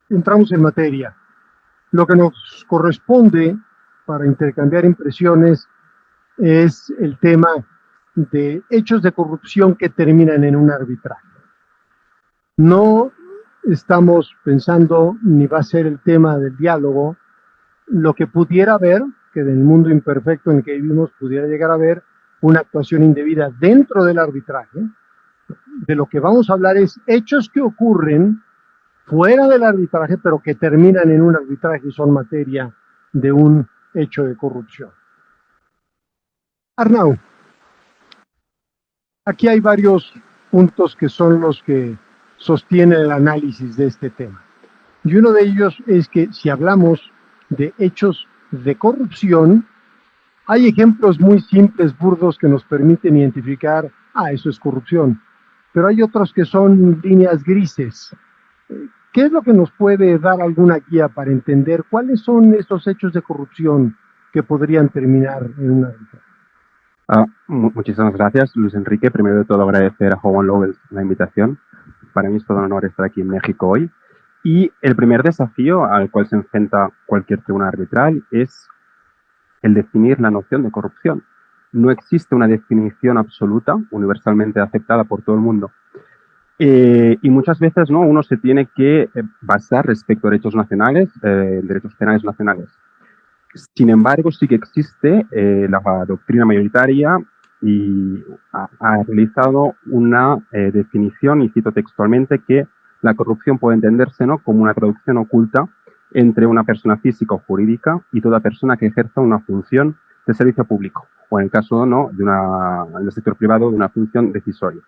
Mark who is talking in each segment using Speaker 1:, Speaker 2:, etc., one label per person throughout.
Speaker 1: entramos en materia. Lo que nos corresponde para intercambiar impresiones es el tema de hechos de corrupción que terminan en un arbitraje. No estamos pensando, ni va a ser el tema del diálogo, lo que pudiera haber, que en el mundo imperfecto en el que vivimos pudiera llegar a haber una actuación indebida dentro del arbitraje. De lo que vamos a hablar es hechos que ocurren fuera del arbitraje, pero que terminan en un arbitraje y son materia de un hecho de corrupción. Arnau, aquí hay varios puntos que son los que sostienen el análisis de este tema. Y uno de ellos es que si hablamos de hechos de corrupción, hay ejemplos muy simples, burdos, que nos permiten identificar, eso es corrupción. Pero hay otros que son líneas grises. ¿Qué es lo que nos puede dar alguna guía para entender cuáles son esos hechos de corrupción que podrían terminar en una arbitraje?
Speaker 2: Muchísimas gracias, Luis Enrique. Primero de todo, agradecer a Juan Lowell la invitación. Para mí es todo un honor estar aquí en México hoy. Y el primer desafío al cual se enfrenta cualquier tribunal arbitral es el definir la noción de corrupción. No existe una definición absoluta, universalmente aceptada por todo el mundo. Y muchas veces, ¿no?, uno se tiene que basar respecto a derechos nacionales, derechos penales nacionales. Sin embargo, sí que existe la doctrina mayoritaria y ha realizado una definición, y cito textualmente, que la corrupción puede entenderse, ¿no?, como una traducción oculta entre una persona física o jurídica y toda persona que ejerza una función de servicio público, o en el caso, ¿no?, en el sector privado, de una función decisoria,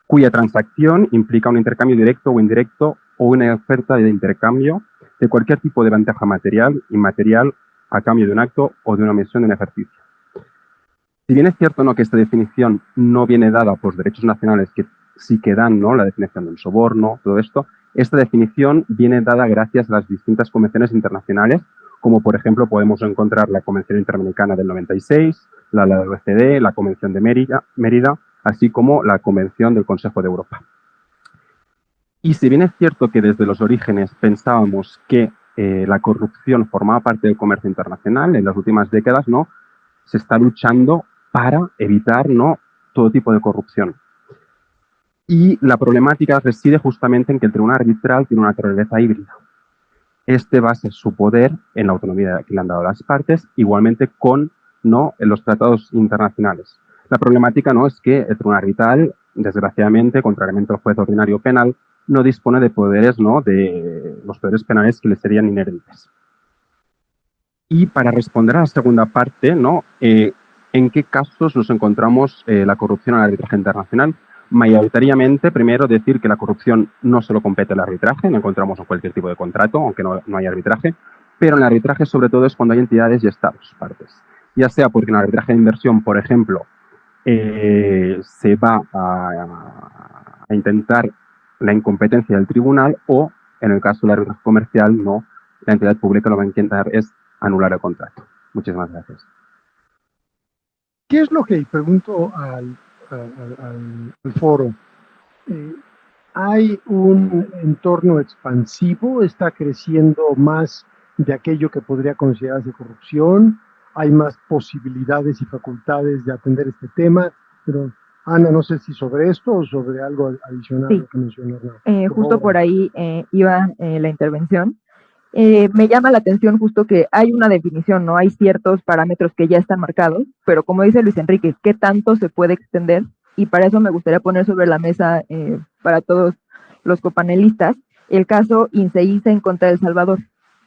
Speaker 2: cuya transacción implica un intercambio directo o indirecto o una oferta de intercambio de cualquier tipo de ventaja material, inmaterial, a cambio de un acto o de una omisión de un ejercicio. Si bien es cierto, ¿no?, que esta definición no viene dada por derechos nacionales, que sí que dan, ¿no?, la definición del soborno, todo esto, esta definición viene dada gracias a las distintas convenciones internacionales, como por ejemplo podemos encontrar la Convención Interamericana del 96, la de la OECD, la Convención de Mérida, así como la Convención del Consejo de Europa. Y si bien es cierto que desde los orígenes pensábamos que la corrupción formaba parte del comercio internacional, en las últimas décadas, ¿no?, se está luchando para evitar, ¿no?, todo tipo de corrupción. Y la problemática reside justamente en que el tribunal arbitral tiene una naturaleza híbrida. Este basa su poder en la autonomía que le han dado las partes, igualmente con, ¿no?, en los tratados internacionales. La problemática, ¿no?, es que el tribunal arbitral, desgraciadamente, contrariamente al juez ordinario penal, no dispone de poderes, ¿no?, de los poderes penales que le serían inherentes. Y para responder a la segunda parte, ¿no?, ¿en qué casos nos encontramos la corrupción en el arbitraje internacional? Mayoritariamente, primero, decir que la corrupción no solo compete al arbitraje, la encontramos en cualquier tipo de contrato, aunque no haya arbitraje, pero en el arbitraje sobre todo es cuando hay entidades y estados partes. Ya sea porque en el arbitraje de inversión, por ejemplo, se va a intentar la incompetencia del tribunal, o en el caso del arbitraje comercial, no, la entidad pública lo va a intentar es anular el contrato. Muchísimas gracias.
Speaker 1: ¿Qué es lo que pregunto al foro? ¿Hay un entorno expansivo? ¿Está creciendo más de aquello que podría considerarse corrupción? ¿Hay más posibilidades y facultades de atender este tema? Pero, Ana, no sé si sobre esto o sobre algo adicional a
Speaker 3: Sí.
Speaker 1: lo que mencionó Hernán.
Speaker 3: Justo por ahí iba la intervención. Me llama la atención justo que hay una definición, ¿no? Hay ciertos parámetros que ya están marcados, pero como dice Luis Enrique, ¿qué tanto se puede extender? Y para eso me gustaría poner sobre la mesa, para todos los copanelistas, el caso Inseiza en contra de El Salvador,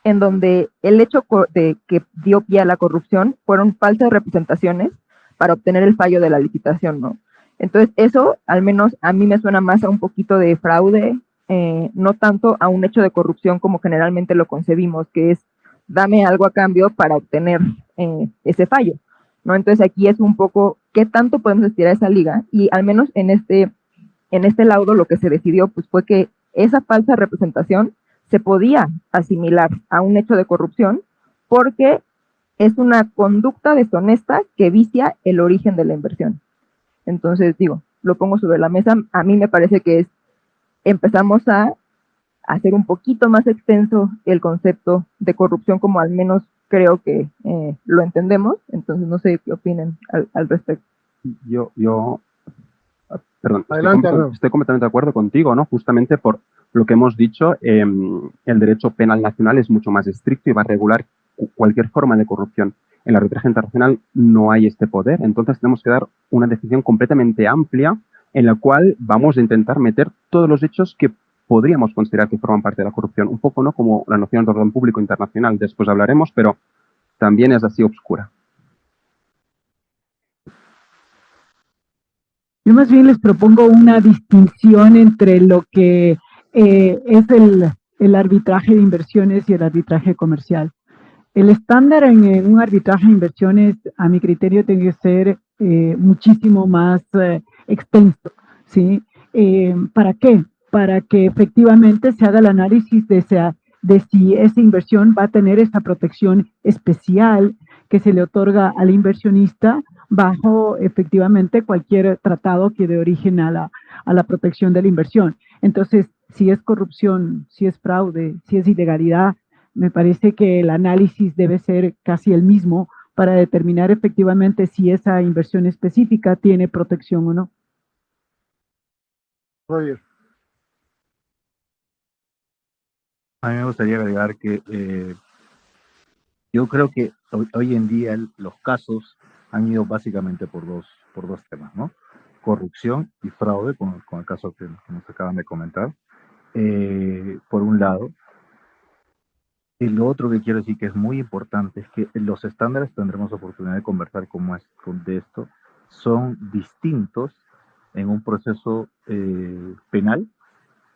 Speaker 3: en donde el hecho de que dio pie a la corrupción fueron falsas representaciones para obtener el fallo de la licitación, ¿no? Entonces eso, al menos a mí me suena más a un poquito de fraude, no tanto a un hecho de corrupción como generalmente lo concebimos, que es dame algo a cambio para obtener ese fallo, ¿no? Entonces aquí es un poco qué tanto podemos estirar esa liga, y al menos en este laudo lo que se decidió pues fue que esa falsa representación se podía asimilar a un hecho de corrupción porque es una conducta deshonesta que vicia el origen de la inversión. Entonces, digo, lo pongo sobre la mesa. A mí me parece que empezamos a hacer un poquito más extenso el concepto de corrupción, como al menos creo que lo entendemos. Entonces no sé qué opinen al respecto.
Speaker 2: Perdón,
Speaker 1: Adelante,
Speaker 2: estoy completamente de acuerdo contigo, ¿no? Justamente por lo que hemos dicho, el derecho penal nacional es mucho más estricto y va a regular cualquier forma de corrupción. En el arbitraje internacional no hay este poder, entonces tenemos que dar una definición completamente amplia en la cual vamos a intentar meter todos los hechos que podríamos considerar que forman parte de la corrupción, un poco, ¿no?, como la noción de orden público internacional, después hablaremos, pero también es así obscura.
Speaker 4: Yo más bien les propongo una distinción entre lo que es el arbitraje de inversiones y el arbitraje comercial. El estándar en un arbitraje de inversiones, a mi criterio, tiene que ser muchísimo más extenso, ¿sí? ¿Para qué? Para que efectivamente se haga el análisis de si esa inversión va a tener esta protección especial que se le otorga al inversionista bajo efectivamente cualquier tratado que dé origen a la protección de la inversión. Entonces, si es corrupción, si es fraude, si es ilegalidad, me parece que el análisis debe ser casi el mismo para determinar efectivamente si esa inversión específica tiene protección o no.
Speaker 1: Roger.
Speaker 5: A mí me gustaría agregar que yo creo que hoy en día los casos han ido básicamente por dos temas, ¿no? Corrupción y fraude, con el caso que nos acaban de comentar, por un lado. Y lo otro que quiero decir que es muy importante es que los estándares, tendremos oportunidad de conversar de esto, son distintos en un proceso penal,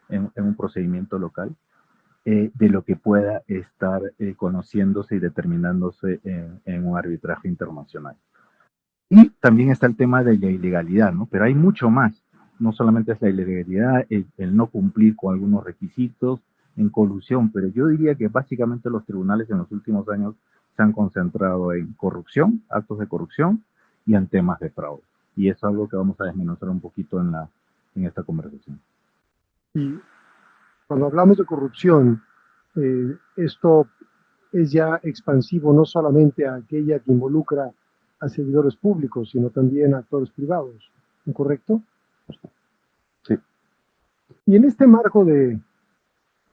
Speaker 5: en un procedimiento local, de lo que pueda estar conociéndose y determinándose en un arbitraje internacional. Y también está el tema de la ilegalidad, ¿no? Pero hay mucho más. No solamente es la ilegalidad, el no cumplir con algunos requisitos, en colusión, pero yo diría que básicamente los tribunales en los últimos años se han concentrado en corrupción, actos de corrupción y en temas de fraude. Y es algo que vamos a desmenuzar un poquito en esta conversación.
Speaker 1: Y cuando hablamos de corrupción, esto es ya expansivo no solamente a aquella que involucra a servidores públicos, sino también a actores privados, ¿correcto?
Speaker 2: Sí.
Speaker 1: Y en este marco de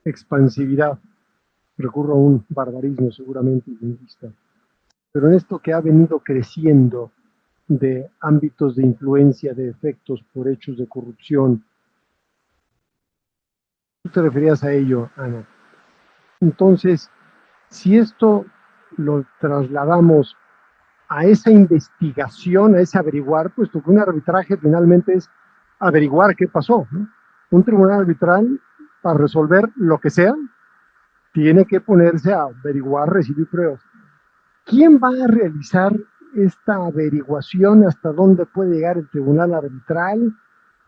Speaker 1: expansividad, recurro a un barbarismo seguramente lingüista, pero en esto que ha venido creciendo de ámbitos de influencia, de efectos por hechos de corrupción, tú te referías a ello, Ana. Entonces, si esto lo trasladamos a esa investigación, a ese averiguar, puesto que un arbitraje finalmente es averiguar qué pasó, ¿no? Un tribunal arbitral, para resolver lo que sea, tiene que ponerse a averiguar, recibir pruebas. ¿Quién va a realizar esta averiguación? ¿Hasta dónde puede llegar el tribunal arbitral?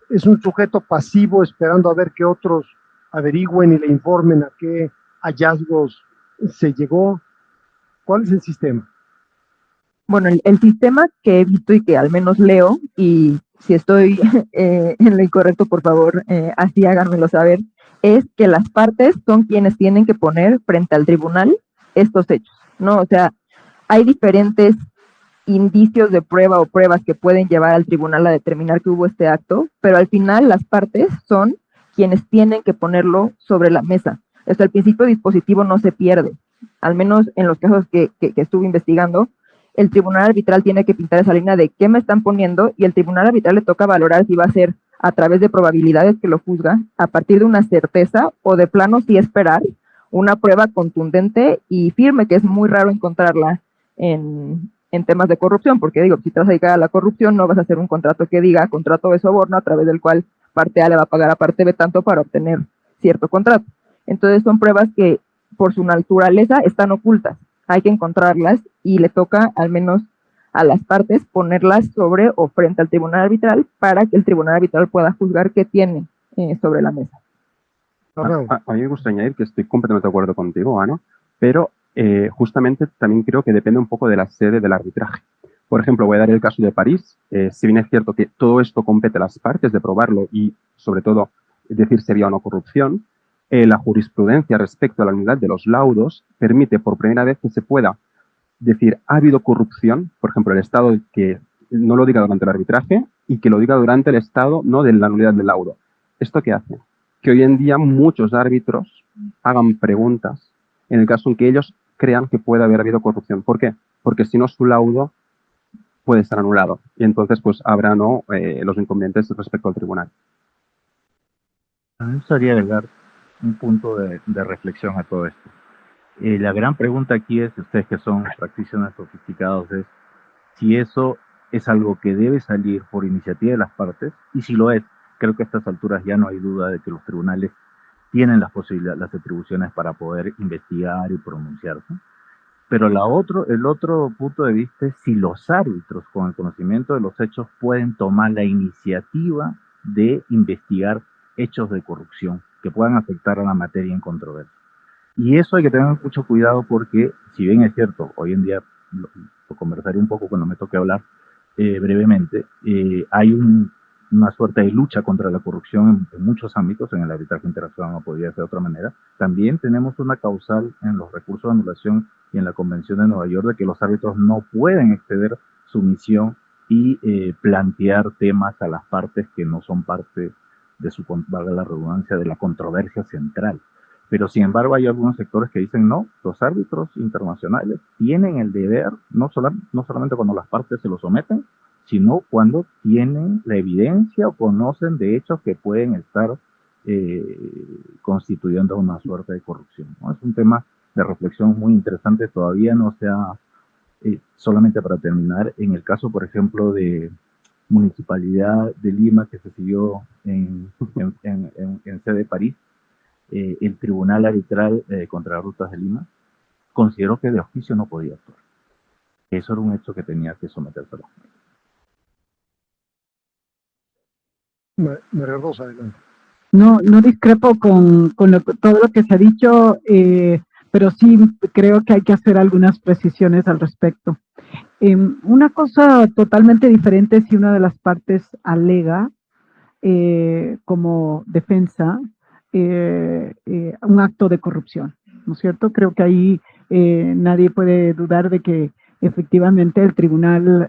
Speaker 1: ¿Es un sujeto pasivo esperando a ver que otros averigüen y le informen a qué hallazgos se llegó? ¿Cuál es el sistema?
Speaker 3: Bueno, el sistema que he visto y que al menos leo, y si estoy en lo incorrecto, por favor, así háganmelo saber, es que las partes son quienes tienen que poner frente al tribunal estos hechos, ¿no? O sea, hay diferentes indicios de prueba o pruebas que pueden llevar al tribunal a determinar que hubo este acto, pero al final las partes son quienes tienen que ponerlo sobre la mesa. O sea, el principio dispositivo no se pierde, al menos en los casos que estuve investigando. El tribunal arbitral tiene que pintar esa línea de qué me están poniendo, y el tribunal arbitral le toca valorar si va a ser a través de probabilidades que lo juzga, a partir de una certeza, o de plano sí esperar una prueba contundente y firme, que es muy raro encontrarla en temas de corrupción, porque digo, si te vas a dedicar a la corrupción, no vas a hacer un contrato que diga contrato de soborno, a través del cual parte A le va a pagar a parte B tanto para obtener cierto contrato. Entonces son pruebas que por su naturaleza están ocultas, hay que encontrarlas y le toca al menos a las partes ponerlas sobre o frente al tribunal arbitral para que el tribunal arbitral pueda juzgar qué tiene sobre la mesa.
Speaker 2: A mí me gusta añadir que estoy completamente de acuerdo contigo, Ana, pero justamente también creo que depende un poco de la sede del arbitraje. Por ejemplo, voy a dar el caso de París. Si bien es cierto que todo esto compete a las partes de probarlo y, sobre todo, decir si había o no corrupción, la jurisprudencia respecto a la unidad de los laudos permite por primera vez que se pueda decir, ha habido corrupción, por ejemplo, el Estado que no lo diga durante el arbitraje y que lo diga durante el Estado, no de la nulidad del laudo. ¿Esto qué hace? Que hoy en día muchos árbitros hagan preguntas en el caso en que ellos crean que puede haber habido corrupción. ¿Por qué? Porque si no, su laudo puede estar anulado y entonces pues habrá no los inconvenientes respecto al tribunal.
Speaker 5: A mí me gustaría agregar un punto de reflexión a todo esto. La gran pregunta aquí es, ustedes que son practitioners sofisticados, es si eso es algo que debe salir por iniciativa de las partes, y si lo es, creo que a estas alturas ya no hay duda de que los tribunales tienen las posibilidades, las atribuciones para poder investigar y pronunciarse. Pero el otro punto de vista es si los árbitros, con el conocimiento de los hechos, pueden tomar la iniciativa de investigar hechos de corrupción que puedan afectar a la materia en controversia. Y eso hay que tener mucho cuidado porque, si bien es cierto, hoy en día, lo conversaré un poco cuando me toque hablar brevemente, hay una suerte de lucha contra la corrupción en muchos ámbitos, en el arbitraje internacional no podría ser de otra manera. También tenemos una causal en los recursos de anulación y en la Convención de Nueva York de que los árbitros no pueden exceder su misión y plantear temas a las partes que no son parte de su, valga la redundancia, de la controversia central. Pero sin embargo hay algunos sectores que dicen no, los árbitros internacionales tienen el deber, no solamente cuando las partes se lo someten, sino cuando tienen la evidencia o conocen de hechos que pueden estar constituyendo una suerte de corrupción, ¿no? Es un tema de reflexión muy interesante, todavía no se ha, solamente para terminar, en el caso, por ejemplo, de Municipalidad de Lima, que se siguió en sede de París, el Tribunal Arbitral contra Rutas de Lima consideró que de oficio no podía actuar. Eso era un hecho que tenía que someterse a la justicia.
Speaker 1: María Rosa, adelante.
Speaker 4: No discrepo con todo lo que se ha dicho, pero sí creo que hay que hacer algunas precisiones al respecto. Una cosa totalmente diferente es si una de las partes alega como defensa un acto de corrupción, ¿no es cierto? Creo que ahí nadie puede dudar de que efectivamente el tribunal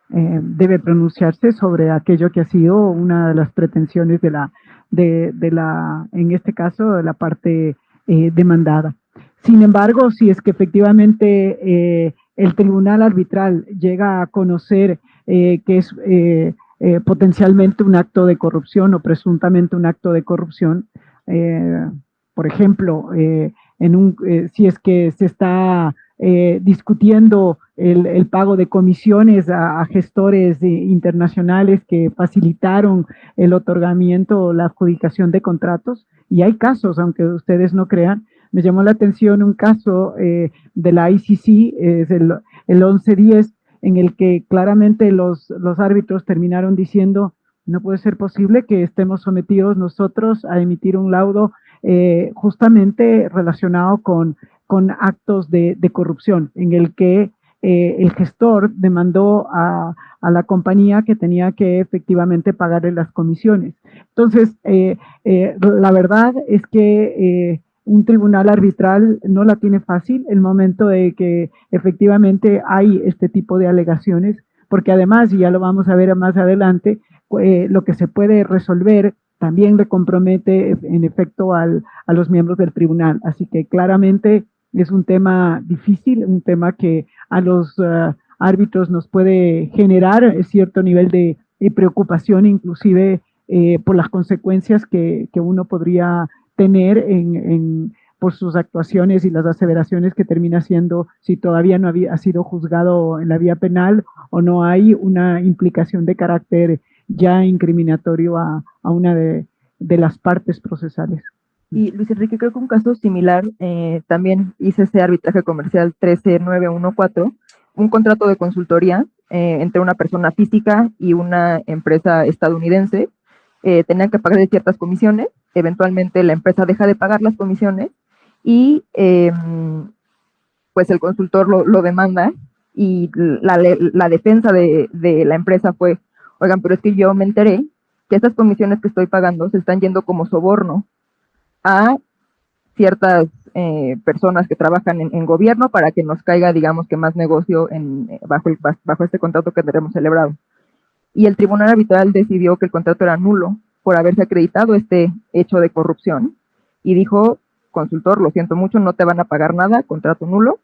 Speaker 4: debe pronunciarse sobre aquello que ha sido una de las pretensiones en este caso, de la parte demandada. Sin embargo, si es que efectivamente el tribunal arbitral llega a conocer que es potencialmente un acto de corrupción o presuntamente un acto de corrupción, por ejemplo, si es que se está discutiendo el pago de comisiones a gestores internacionales que facilitaron el otorgamiento o la adjudicación de contratos, y hay casos, aunque ustedes no crean. Me llamó la atención un caso de la ICC, es el 1110, en el que claramente los árbitros terminaron diciendo, no puede ser posible que estemos sometidos nosotros a emitir un laudo justamente relacionado con actos de corrupción, en el que el gestor demandó a la compañía que tenía que efectivamente pagarle las comisiones. Entonces, la verdad es que un tribunal arbitral no la tiene fácil el momento de que efectivamente hay este tipo de alegaciones, porque además, y ya lo vamos a ver más adelante, lo que se puede resolver también le compromete en efecto a los miembros del tribunal. Así que claramente es un tema difícil, un tema que a los árbitros nos puede generar cierto nivel de preocupación, inclusive por las consecuencias que uno podría tener por sus actuaciones y las aseveraciones que termina siendo, si todavía no ha sido juzgado en la vía penal o no hay una implicación de carácter ya incriminatorio a una de las partes procesales.
Speaker 3: Y Luis Enrique, creo que un caso similar, también hice ese arbitraje comercial 13914, un contrato de consultoría entre una persona física y una empresa estadounidense. Tenían que pagar ciertas comisiones, eventualmente la empresa deja de pagar las comisiones y pues el consultor lo demanda, y la defensa de la empresa fue, oigan, pero es que yo me enteré que estas comisiones que estoy pagando se están yendo como soborno a ciertas personas que trabajan en gobierno para que nos caiga, digamos, que más negocio bajo este contrato que tenemos celebrado. Y el tribunal arbitral decidió que el contrato era nulo por haberse acreditado este hecho de corrupción y dijo, consultor, lo siento mucho, no te van a pagar nada, contrato nulo.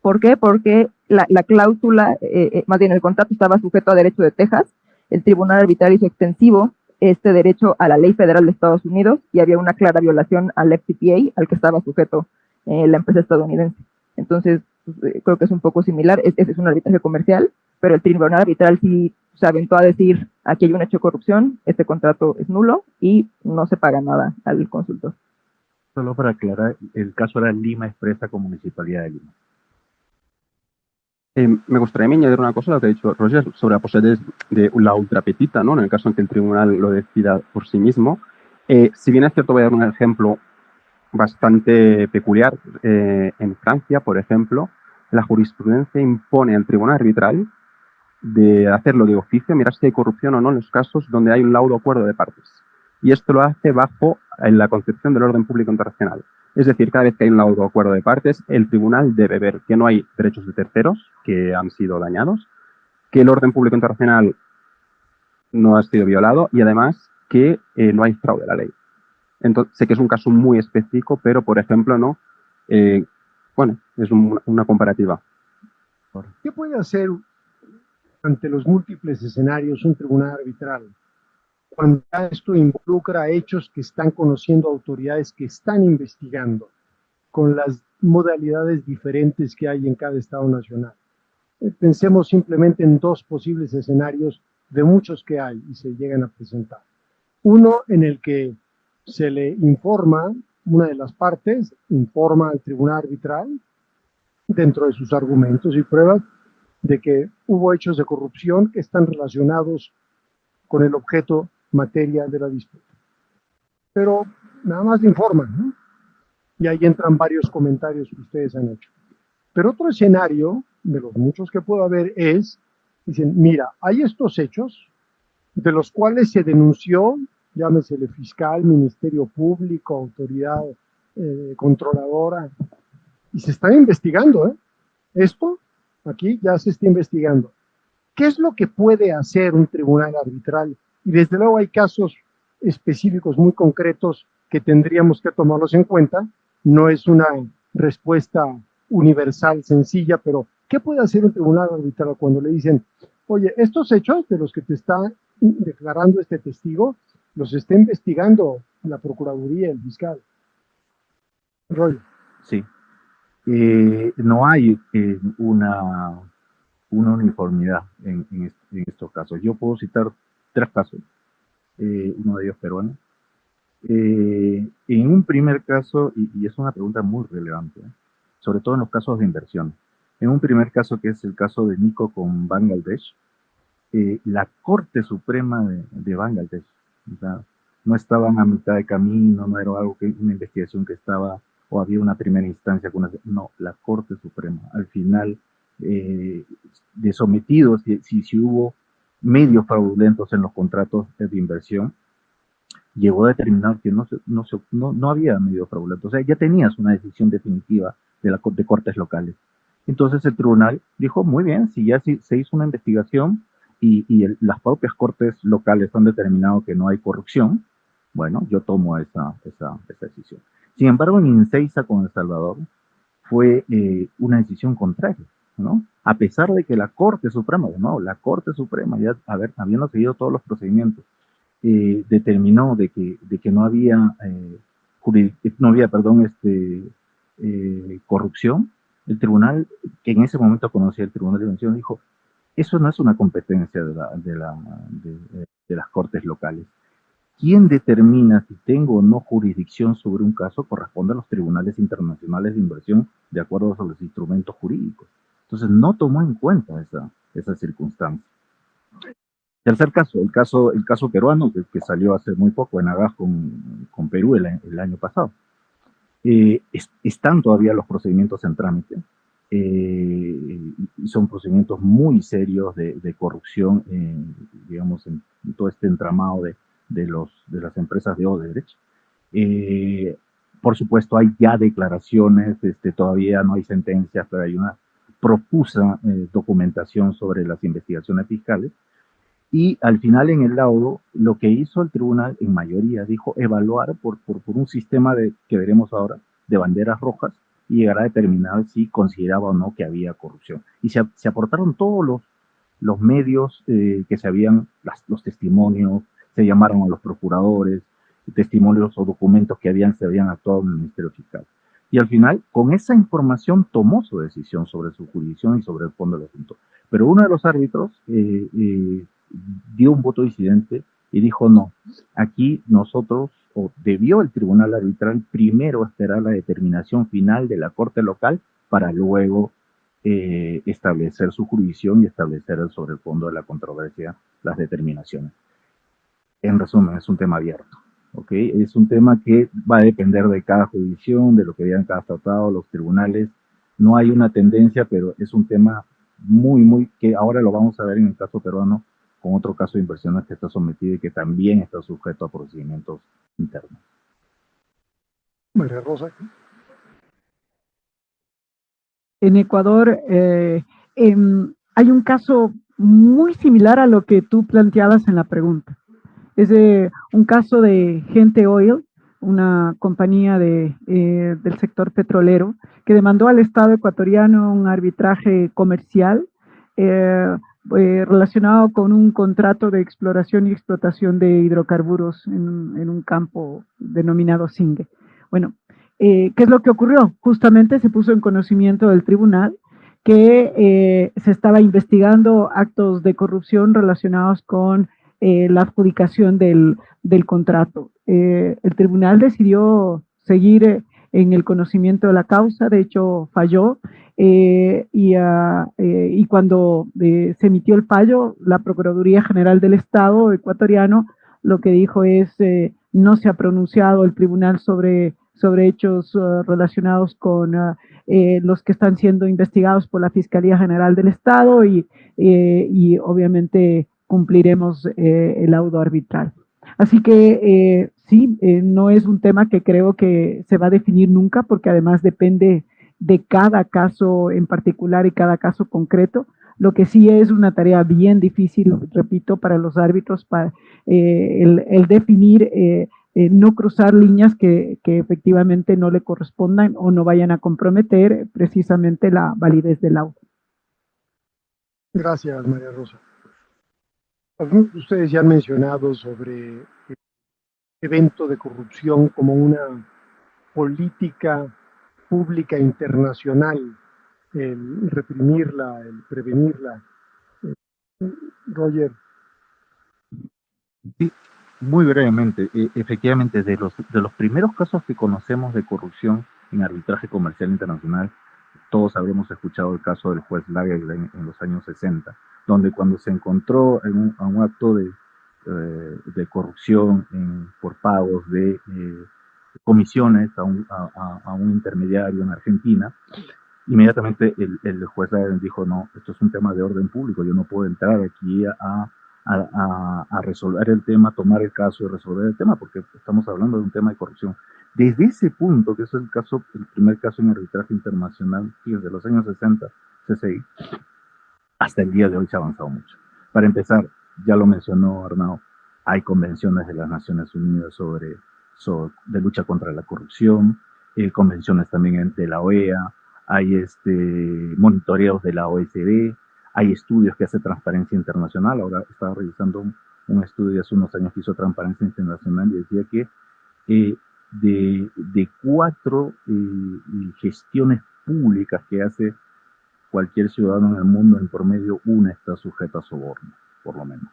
Speaker 3: ¿Por qué? Porque la cláusula, más bien el contrato estaba sujeto a derecho de Texas, el tribunal arbitral hizo extensivo este derecho a la ley federal de Estados Unidos y había una clara violación al FTPA, al que estaba sujeto la empresa estadounidense. Entonces, creo que es un poco similar, es un arbitraje comercial, pero el tribunal arbitral sí se aventó a decir, aquí hay un hecho de corrupción, este contrato es nulo y no se paga nada al consultor.
Speaker 5: Solo para aclarar, el caso era Lima Expresa con Municipalidad de Lima.
Speaker 2: Me gustaría añadir una cosa a lo que ha dicho Roger sobre la posibilidad de la ultrapetita, ¿no? En el caso en que el tribunal lo decida por sí mismo. Si bien es cierto, voy a dar un ejemplo bastante peculiar. En Francia, por ejemplo, la jurisprudencia impone al tribunal arbitral de hacerlo de oficio, mirar si hay corrupción o no en los casos donde hay un laudo acuerdo de partes. Y esto lo hace bajo la concepción del orden público internacional. Es decir, cada vez que hay un laudo acuerdo de partes, el tribunal debe ver que no hay derechos de terceros que han sido dañados, que el orden público internacional no ha sido violado y además que no hay fraude a la ley. Entonces, sé que es un caso muy específico, pero, por ejemplo, no. Bueno, es una comparativa.
Speaker 1: ¿Qué puede hacer ante los múltiples escenarios un tribunal arbitral cuando esto involucra hechos que están conociendo autoridades que están investigando con las modalidades diferentes que hay en cada estado nacional? Pensemos simplemente en dos posibles escenarios de muchos que hay y se llegan a presentar. Uno en el que se le informa, una de las partes informa al tribunal arbitral dentro de sus argumentos y pruebas de que hubo hechos de corrupción que están relacionados con el objeto materia de la disputa. Pero nada más le informan, ¿no? Y ahí entran varios comentarios que ustedes han hecho. Pero otro escenario, de los muchos que puedo haber, es, dicen, mira, hay estos hechos de los cuales se denunció, llámesele fiscal, ministerio público, autoridad controladora, y se están investigando, ¿eh? Esto aquí ya se está investigando. ¿Qué es lo que puede hacer un tribunal arbitral? Y desde luego hay casos específicos muy concretos que tendríamos que tomarlos en cuenta. No es una respuesta universal, sencilla, pero ¿qué puede hacer un tribunal arbitral cuando le dicen, oye, estos hechos de los que te está declarando este testigo, los está investigando la Procuraduría, el fiscal? Roy.
Speaker 5: Sí. No hay una uniformidad en estos casos. Yo puedo citar 3 casos, uno de ellos peruano. En un primer caso, y es una pregunta muy relevante, sobre todo en los casos de inversión. En un primer caso, que es el caso de Nico con Bangladesh, la Corte Suprema de Bangladesh, o sea, no estaban a mitad de camino, no era algo que una investigación que estaba, o había una primera instancia, no, la Corte Suprema, al final, de sometidos, si hubo medios fraudulentos en los contratos de inversión, llegó a determinar que no había medios fraudulentos, o sea, ya tenías una decisión definitiva de cortes locales. Entonces el tribunal dijo, muy bien, si ya se hizo una investigación y las propias cortes locales han determinado que no hay corrupción, bueno, yo tomo esa decisión. Sin embargo, en Inceiza con El Salvador fue una decisión contraria, ¿no? A pesar de que la Corte Suprema, la Corte Suprema, ya habiendo seguido todos los procedimientos, determinó de que no había corrupción. El tribunal, que en ese momento conocía el Tribunal de Inversión, dijo, eso no es una competencia de las cortes locales. ¿Quién determina si tengo o no jurisdicción sobre un caso? Corresponde a los tribunales internacionales de inversión de acuerdo a los instrumentos jurídicos. Entonces no tomó en cuenta esa circunstancia. Tercer caso, el caso peruano, que salió hace muy poco en Agás con Perú el año pasado. Están todavía los procedimientos en trámite, y son procedimientos muy serios de corrupción, digamos, en todo este entramado de las empresas de Odebrecht. Por supuesto, hay ya declaraciones, todavía no hay sentencias, pero hay una profusa documentación sobre las investigaciones fiscales. Y al final, en el laudo, lo que hizo el tribunal, en mayoría, dijo evaluar por un sistema que veremos ahora, de banderas rojas, y llegar a determinar si consideraba o no que había corrupción. Y se aportaron todos los medios que se habían, los testimonios, se llamaron a los procuradores, testimonios o documentos que se habían actuado en el Ministerio Fiscal. Y al final, con esa información, tomó su decisión sobre su jurisdicción y sobre el fondo del asunto. Pero uno de los árbitros dio un voto disidente y dijo no, aquí nosotros, o debió el tribunal arbitral primero esperar la determinación final de la corte local para luego establecer su jurisdicción y establecer sobre el fondo de la controversia las determinaciones. En resumen, es un tema abierto, ¿ok? Es un tema que va a depender de cada jurisdicción, de lo que digan cada tratado, los tribunales. No hay una tendencia, pero es un tema muy, que ahora lo vamos a ver en el caso peruano, con otro caso de inversiones que está sometido y que también está sujeto a procedimientos internos.
Speaker 1: María Rosa.
Speaker 4: En Ecuador hay un caso muy similar a lo que tú planteabas en la pregunta. Es un caso de Gente Oil, una compañía del sector petrolero, que demandó al Estado ecuatoriano un arbitraje comercial relacionado con un contrato de exploración y explotación de hidrocarburos en un campo denominado Singue. Bueno, ¿qué es lo que ocurrió? Justamente se puso en conocimiento del tribunal que se estaba investigando actos de corrupción relacionados con la adjudicación del contrato. El tribunal decidió seguir en el conocimiento de la causa, de hecho falló, y cuando se emitió el fallo, la Procuraduría General del Estado ecuatoriano lo que dijo es no se ha pronunciado el tribunal sobre hechos relacionados con los que están siendo investigados por la Fiscalía General del Estado y obviamente cumpliremos el laudo arbitral. Así que sí, no es un tema que creo que se va a definir nunca, porque además depende de cada caso en particular y cada caso concreto. Lo que sí es una tarea bien difícil, repito, para los árbitros, para el definir, no cruzar líneas que efectivamente no le correspondan o no vayan a comprometer precisamente la validez del laudo.
Speaker 1: Gracias, María Rosa. Algunos de ustedes ya han mencionado sobre el evento de corrupción como una política pública internacional, el reprimirla, el prevenirla. Roger.
Speaker 5: Sí, muy brevemente. Efectivamente, de los primeros casos que conocemos de corrupción en arbitraje comercial internacional, todos habremos escuchado el caso del juez Lagerlöf en los años 60, donde cuando se encontró en un acto de corrupción por pagos de comisiones a un intermediario en Argentina, inmediatamente el juez Lagerlöf dijo, no, esto es un tema de orden público, yo no puedo entrar aquí a resolver el tema, tomar el caso y resolver el tema, porque estamos hablando de un tema de corrupción. Desde ese punto, que es el primer caso en arbitraje internacional, desde los años 60, CCI, hasta el día de hoy se ha avanzado mucho. Para empezar, ya lo mencionó Arnao, hay convenciones de las Naciones Unidas de lucha contra la corrupción, convenciones también de la OEA, hay monitoreos de la OECD, hay estudios que hace Transparencia Internacional. Ahora estaba revisando un estudio hace unos años que hizo Transparencia Internacional y decía que de 4 gestiones públicas que hace cualquier ciudadano en el mundo, en promedio una está sujeta a soborno, por lo menos.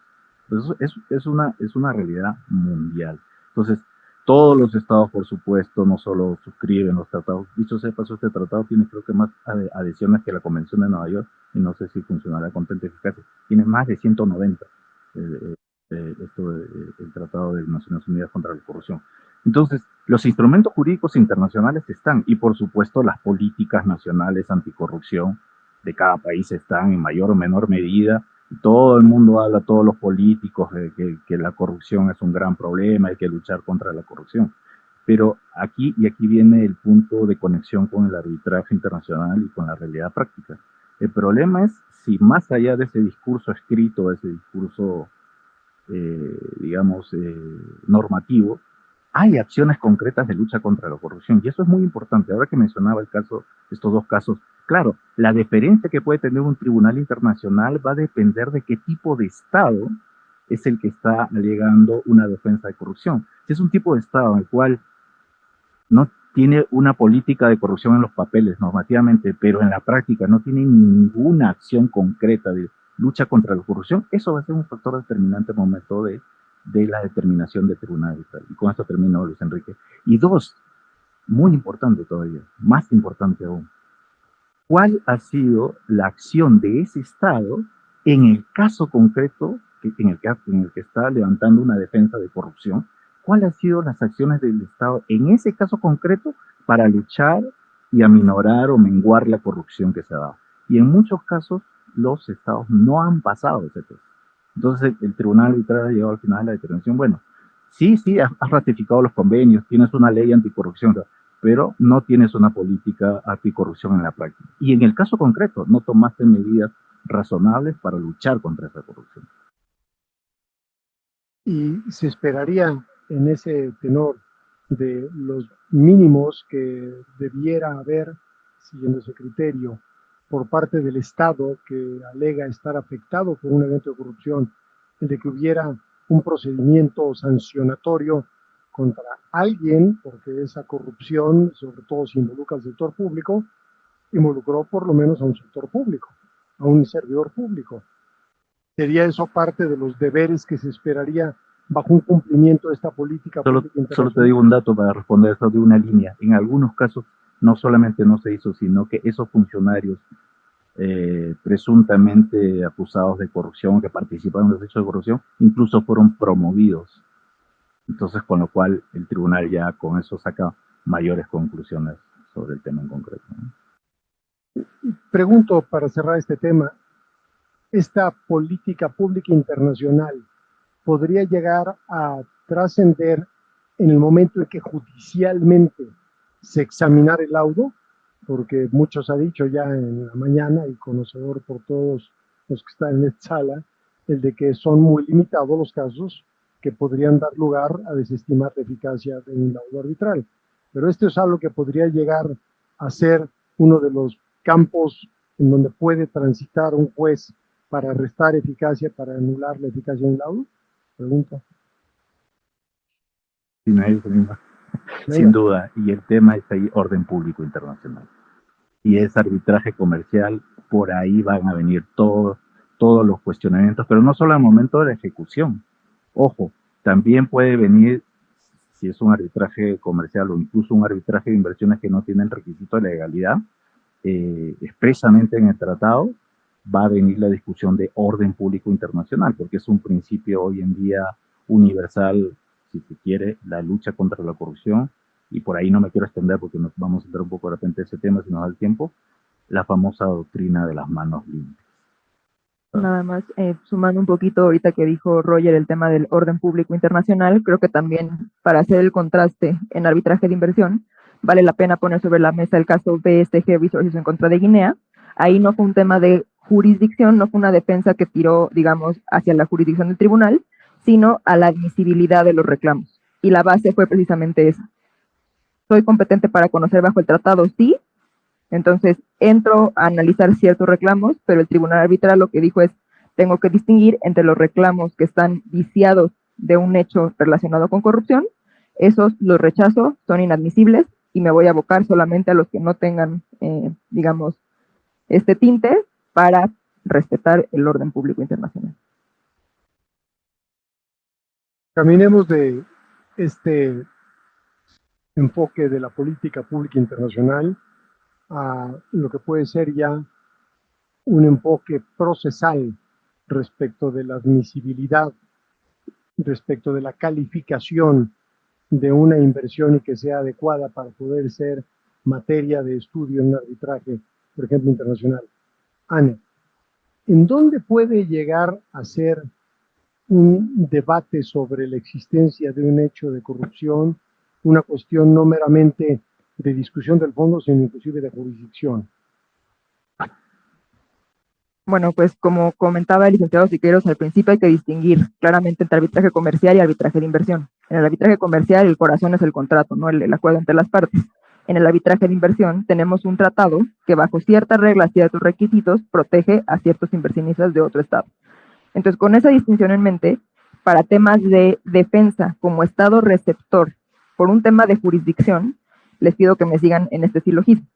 Speaker 5: Entonces, es una realidad mundial. Entonces, todos los estados, por supuesto, no solo suscriben los tratados. Dicho sea paso, este tratado tiene creo que más adhesiones que la Convención de Nueva York, y no sé si funcionará con tanta eficacia. Tiene más de 190 el Tratado de Naciones Unidas contra la Corrupción. Entonces, los instrumentos jurídicos internacionales están, y por supuesto las políticas nacionales anticorrupción de cada país están en mayor o menor medida. Todo el mundo habla, todos los políticos, de que la corrupción es un gran problema, hay que luchar contra la corrupción. Pero aquí viene el punto de conexión con el arbitraje internacional y con la realidad práctica. El problema es si más allá de ese discurso escrito, de ese discurso, digamos, normativo, hay acciones concretas de lucha contra la corrupción. Y eso es muy importante. Ahora que mencionaba el caso, estos dos casos, claro, la deferencia que puede tener un tribunal internacional va a depender de qué tipo de Estado es el que está alegando una defensa de corrupción. Si es un tipo de Estado en el cual no tiene una política de corrupción en los papeles normativamente, pero en la práctica no tiene ninguna acción concreta de lucha contra la corrupción, eso va a ser un factor determinante en el momento de la determinación del tribunal arbitral. Y con esto termino, Luis Enrique. Y dos, muy importante todavía, más importante aún, ¿cuál ha sido la acción de ese Estado en el caso concreto, en el que está levantando una defensa de corrupción? ¿Cuáles han sido las acciones del Estado en ese caso concreto para luchar y aminorar o menguar la corrupción que se ha dado? Y en muchos casos los Estados no han pasado ese test. Entonces el Tribunal Arbitral ha llegado al final a la determinación, bueno, sí, has ratificado los convenios, tienes una ley anticorrupción, pero no tienes una política anticorrupción en la práctica. Y en el caso concreto, no tomaste medidas razonables para luchar contra esa corrupción.
Speaker 1: Y se esperaría en ese tenor de los mínimos que debiera haber, siguiendo ese criterio, por parte del Estado que alega estar afectado por un evento de corrupción, el de que hubiera un procedimiento sancionatorio contra alguien, porque esa corrupción, sobre todo si involucra al sector público, involucró por lo menos a un sector público, a un servidor público. ¿Sería eso parte de los deberes que se esperaría bajo un cumplimiento de esta política pública internacional?
Speaker 5: Solo te digo un dato para responder eso de una línea. En algunos casos no solamente no se hizo, sino que esos funcionarios presuntamente acusados de corrupción, que participaron en los hechos de corrupción, incluso fueron promovidos. Entonces, con lo cual el tribunal ya con eso saca mayores conclusiones sobre el tema en concreto, ¿no?
Speaker 1: Pregunto para cerrar este tema, ¿esta política pública internacional podría llegar a trascender en el momento en que judicialmente se examinara el laudo? Porque muchos ha dicho ya en la mañana, y conocedor por todos los que están en esta sala, el de que son muy limitados los casos que podrían dar lugar a desestimar la eficacia de un laudo arbitral. Pero esto es algo que podría llegar a ser uno de los campos en donde puede transitar un juez para restar eficacia, para anular la eficacia de un laudo. Pregunta.
Speaker 5: Sin duda, y el tema es ahí orden público internacional. Y es arbitraje comercial, por ahí van a venir todos los cuestionamientos, pero no solo al momento de la ejecución. Ojo, también puede venir, si es un arbitraje comercial o incluso un arbitraje de inversiones que no tienen requisito de legalidad, expresamente en el tratado, va a venir la discusión de orden público internacional, porque es un principio hoy en día universal, si se quiere, la lucha contra la corrupción, y por ahí no me quiero extender porque nos vamos a entrar un poco de repente en ese tema si nos da el tiempo, la famosa doctrina de las manos limpias.
Speaker 3: Nada más, sumando un poquito ahorita que dijo Roger el tema del orden público internacional, creo que también para hacer el contraste en arbitraje de inversión, vale la pena poner sobre la mesa el caso BSG Resources en contra de Guinea. Ahí no fue un tema de jurisdicción, no fue una defensa que tiró, digamos, hacia la jurisdicción del tribunal, sino a la admisibilidad de los reclamos. Y la base fue precisamente esa. ¿Soy competente para conocer bajo el tratado? Sí. Entonces, entro a analizar ciertos reclamos, pero el tribunal arbitral lo que dijo es, tengo que distinguir entre los reclamos que están viciados de un hecho relacionado con corrupción, esos los rechazo, son inadmisibles, y me voy a abocar solamente a los que no tengan, digamos, este tinte para respetar el orden público internacional.
Speaker 1: Caminemos de este enfoque de la política pública internacional a lo que puede ser ya un enfoque procesal respecto de la admisibilidad, respecto de la calificación de una inversión y que sea adecuada para poder ser materia de estudio en un arbitraje, por ejemplo, internacional. Anne, ¿en dónde puede llegar a ser un debate sobre la existencia de un hecho de corrupción una cuestión no meramente de discusión del fondo, sino inclusive de jurisdicción.
Speaker 3: Bueno, pues como comentaba el licenciado Siqueiros, al principio hay que distinguir claramente entre arbitraje comercial y arbitraje de inversión. En el arbitraje comercial el corazón es el contrato, ¿no? El acuerdo entre las partes. En el arbitraje de inversión tenemos un tratado que bajo ciertas reglas y ciertos requisitos protege a ciertos inversionistas de otro estado. Entonces, con esa distinción en mente, para temas de defensa como estado receptor por un tema de jurisdicción, les pido que me sigan en este silogismo.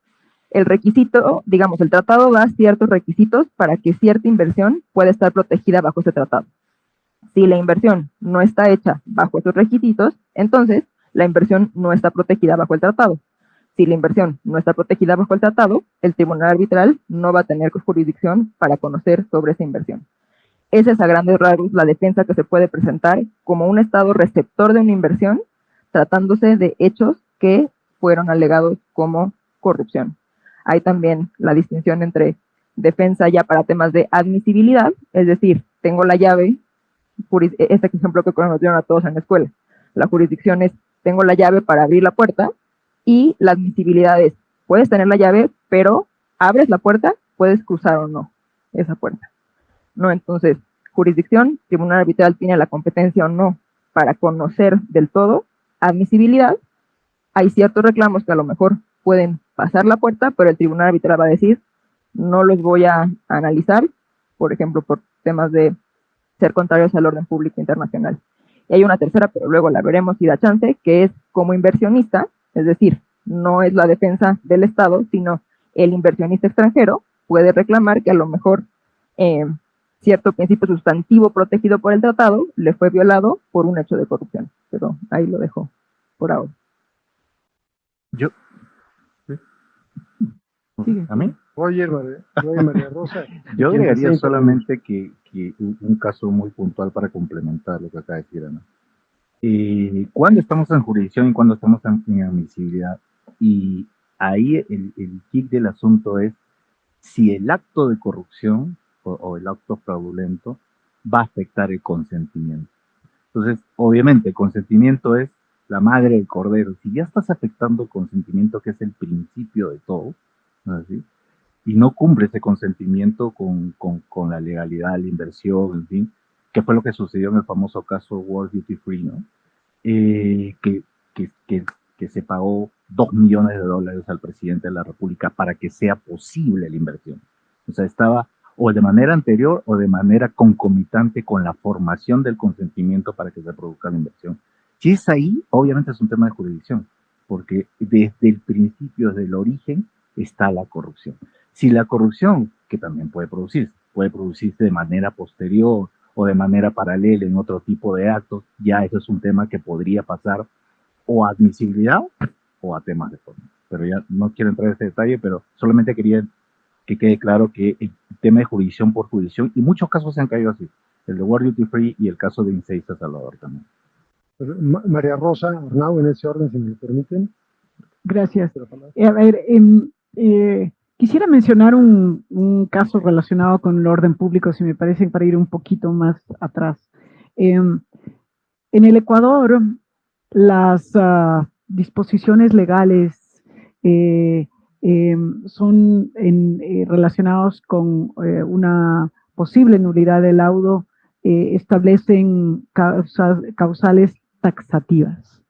Speaker 3: El requisito, digamos, el tratado da ciertos requisitos para que cierta inversión pueda estar protegida bajo ese tratado. Si la inversión no está hecha bajo esos requisitos, entonces la inversión no está protegida bajo el tratado. Si la inversión no está protegida bajo el tratado, el tribunal arbitral no va a tener jurisdicción para conocer sobre esa inversión. Esa es a grandes rasgos la defensa que se puede presentar como un estado receptor de una inversión, tratándose de hechos que fueron alegados como corrupción. Hay también la distinción entre defensa ya para temas de admisibilidad, es decir, tengo la llave, este ejemplo que nos dieron a todos en la escuela, la jurisdicción es, tengo la llave para abrir la puerta, y la admisibilidad es, puedes tener la llave, pero abres la puerta, puedes cruzar o no esa puerta. ¿No? Entonces, jurisdicción, tribunal arbitral tiene la competencia o no para conocer del todo. Admisibilidad, hay ciertos reclamos que a lo mejor pueden pasar la puerta, pero el tribunal arbitral va a decir, no los voy a analizar, por ejemplo, por temas de ser contrarios al orden público internacional. Y hay una tercera, pero luego la veremos y da chance, que es como inversionista, es decir, no es la defensa del Estado, sino el inversionista extranjero puede reclamar que a lo mejor cierto principio sustantivo protegido por el tratado le fue violado por un hecho de corrupción. Pero ahí lo dejo por ahora.
Speaker 5: Yo.
Speaker 4: Sigue.
Speaker 5: ¿A mí?
Speaker 1: Roger, María Rosa.
Speaker 5: Yo
Speaker 1: ¿Quién
Speaker 5: agregaría
Speaker 1: desea
Speaker 5: solamente que un caso muy puntual para complementar lo que acaba de decir Ana. Cuando estamos en jurisdicción y cuando estamos en admisibilidad, y ahí el kick del asunto es si el acto de corrupción o el acto fraudulento va a afectar el consentimiento. Entonces, obviamente, el consentimiento es la madre del cordero. Si ya estás afectando el consentimiento, que es el principio de todo, ¿no es así? Y no cumple ese consentimiento con la legalidad de la inversión, en fin, que fue lo que sucedió en el famoso caso World Duty Free, ¿no? Que se pagó $2 millones al presidente de la República para que sea posible la inversión. O sea, estaba o de manera anterior o de manera concomitante con la formación del consentimiento para que se produzca la inversión. Si es ahí, obviamente es un tema de jurisdicción, porque desde el principio, desde el origen, está la corrupción. Si la corrupción, que también puede producirse de manera posterior o de manera paralela en otro tipo de actos, ya eso es un tema que podría pasar o a admisibilidad o a temas de forma. Pero ya no quiero entrar en ese detalle, pero solamente quería que quede claro que el tema de jurisdicción por jurisdicción, y muchos casos se han caído así, el de World Duty Free y el caso de Inceista Salvador también.
Speaker 1: María Rosa, Arnau, en ese orden, si me lo permiten.
Speaker 4: Gracias. A ver, quisiera mencionar un caso relacionado con el orden público, si me parece, para ir un poquito más atrás. En el Ecuador, las disposiciones legales son relacionados con una posible nulidad del laudo, establecen causales taxativas.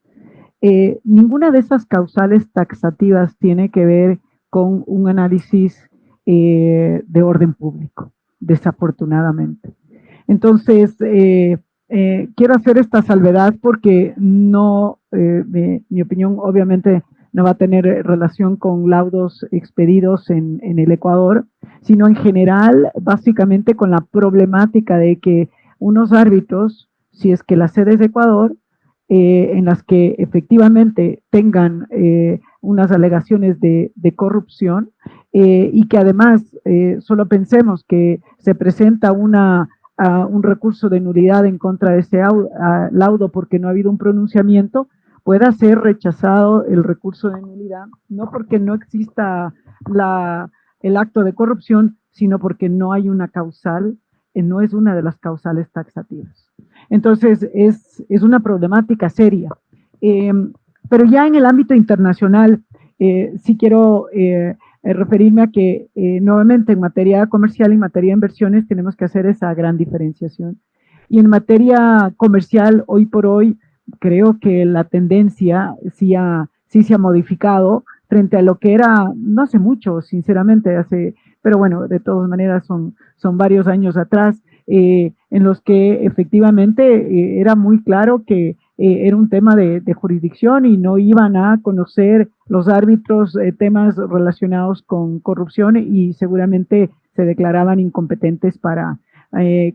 Speaker 4: Ninguna de esas causales taxativas tiene que ver con un análisis de orden público, desafortunadamente. Entonces, quiero hacer esta salvedad porque no, mi opinión obviamente no va a tener relación con laudos expedidos en el Ecuador, sino en general, básicamente con la problemática de que unos árbitros, si es que la sede es de Ecuador, en las que efectivamente tengan unas alegaciones de corrupción y que además solo pensemos que se presenta un recurso de nulidad en contra de ese laudo porque no ha habido un pronunciamiento, pueda ser rechazado el recurso de nulidad, no porque no exista el acto de corrupción, sino porque no hay una causal, no es una de las causales taxativas. Entonces, es una problemática seria. Pero ya en el ámbito internacional, sí quiero referirme a que nuevamente en materia comercial y en materia de inversiones tenemos que hacer esa gran diferenciación. Y en materia comercial, hoy por hoy, creo que la tendencia sí se ha modificado frente a lo que era, no hace mucho, sinceramente, pero bueno, de todas maneras son varios años atrás, en los que efectivamente era muy claro que era un tema de jurisdicción y no iban a conocer los árbitros temas relacionados con corrupción y seguramente se declaraban incompetentes para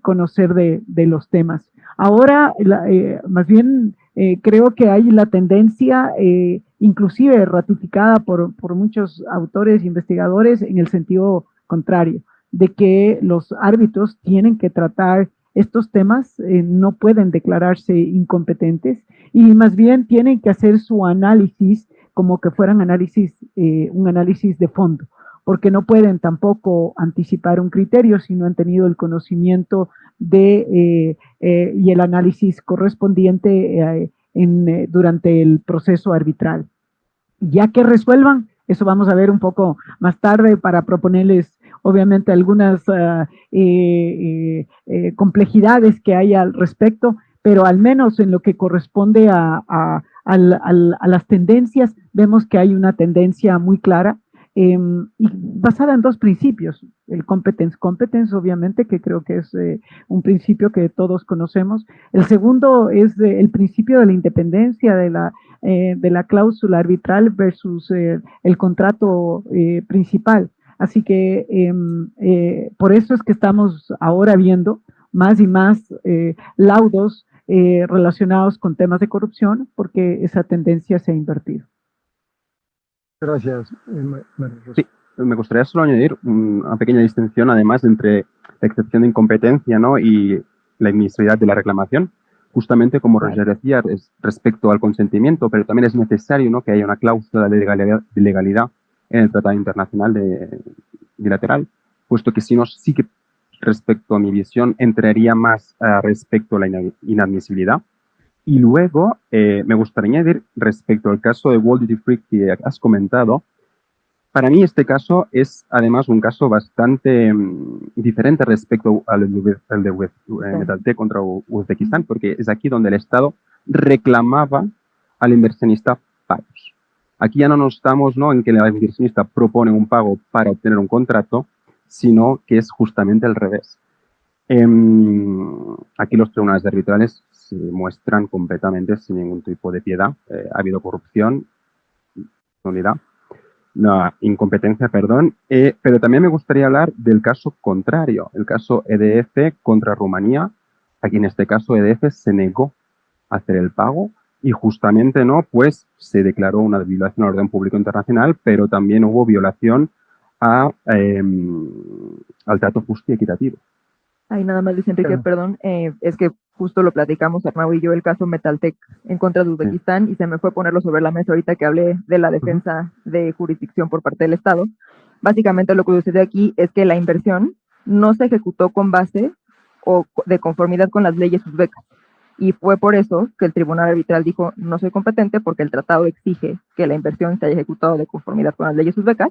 Speaker 4: conocer de los temas. Ahora, más bien, creo que hay la tendencia, inclusive ratificada por muchos autores e investigadores, en el sentido contrario, de que los árbitros tienen que tratar estos temas, no pueden declararse incompetentes y más bien tienen que hacer su análisis como que fueran un análisis de fondo, porque no pueden tampoco anticipar un criterio si no han tenido el conocimiento y el análisis correspondiente durante el proceso arbitral. Ya que resuelvan, eso vamos a ver un poco más tarde para proponerles obviamente algunas complejidades que hay al respecto, pero al menos en lo que corresponde a las tendencias, vemos que hay una tendencia muy clara y basada en dos principios. El competence, obviamente, que creo que es un principio que todos conocemos. El segundo es el principio de la independencia de la cláusula arbitral versus el contrato principal. Así que por eso es que estamos ahora viendo más y más laudos relacionados con temas de corrupción, porque esa tendencia se ha invertido.
Speaker 1: Gracias, María Rosa.
Speaker 2: Sí, me gustaría solo añadir una pequeña distinción, además, entre la excepción de incompetencia, ¿no?, y la admisibilidad de la reclamación. Justamente como Roger decía, respecto al consentimiento, pero también es necesario, ¿no?, que haya una cláusula de legalidad en el Tratado Internacional bilateral, puesto que si no, sí que respecto a mi visión entraría más respecto a la inadmisibilidad. Y luego me gustaría añadir respecto al caso de World Duty Free que has comentado. Para mí este caso es además un caso bastante diferente respecto al de Metaltech contra Uzbekistán, porque es aquí donde el Estado reclamaba al inversionista pagos. Aquí ya no nos estamos, ¿no?, en que el inversionista propone un pago para obtener un contrato, sino que es justamente al revés. Aquí los tribunales arbitrales se muestran completamente sin ningún tipo de piedad. Ha habido corrupción, incompetencia, perdón, pero también me gustaría hablar del caso contrario, el caso EDF contra Rumanía. Aquí en este caso EDF se negó a hacer el pago y justamente no, pues se declaró una violación al orden público internacional, pero también hubo violación al trato justo y equitativo.
Speaker 3: Ahí nada más, Luis Enrique, perdón, es que justo lo platicamos Arnau y yo, el caso Metaltech en contra de Uzbekistán, y se me fue ponerlo sobre la mesa ahorita que hablé de la defensa de jurisdicción por parte del Estado. Básicamente lo que sucede aquí es que la inversión no se ejecutó con base o de conformidad con las leyes uzbecas, y fue por eso que el tribunal arbitral dijo no soy competente porque el tratado exige que la inversión se haya ejecutado de conformidad con las leyes uzbecas.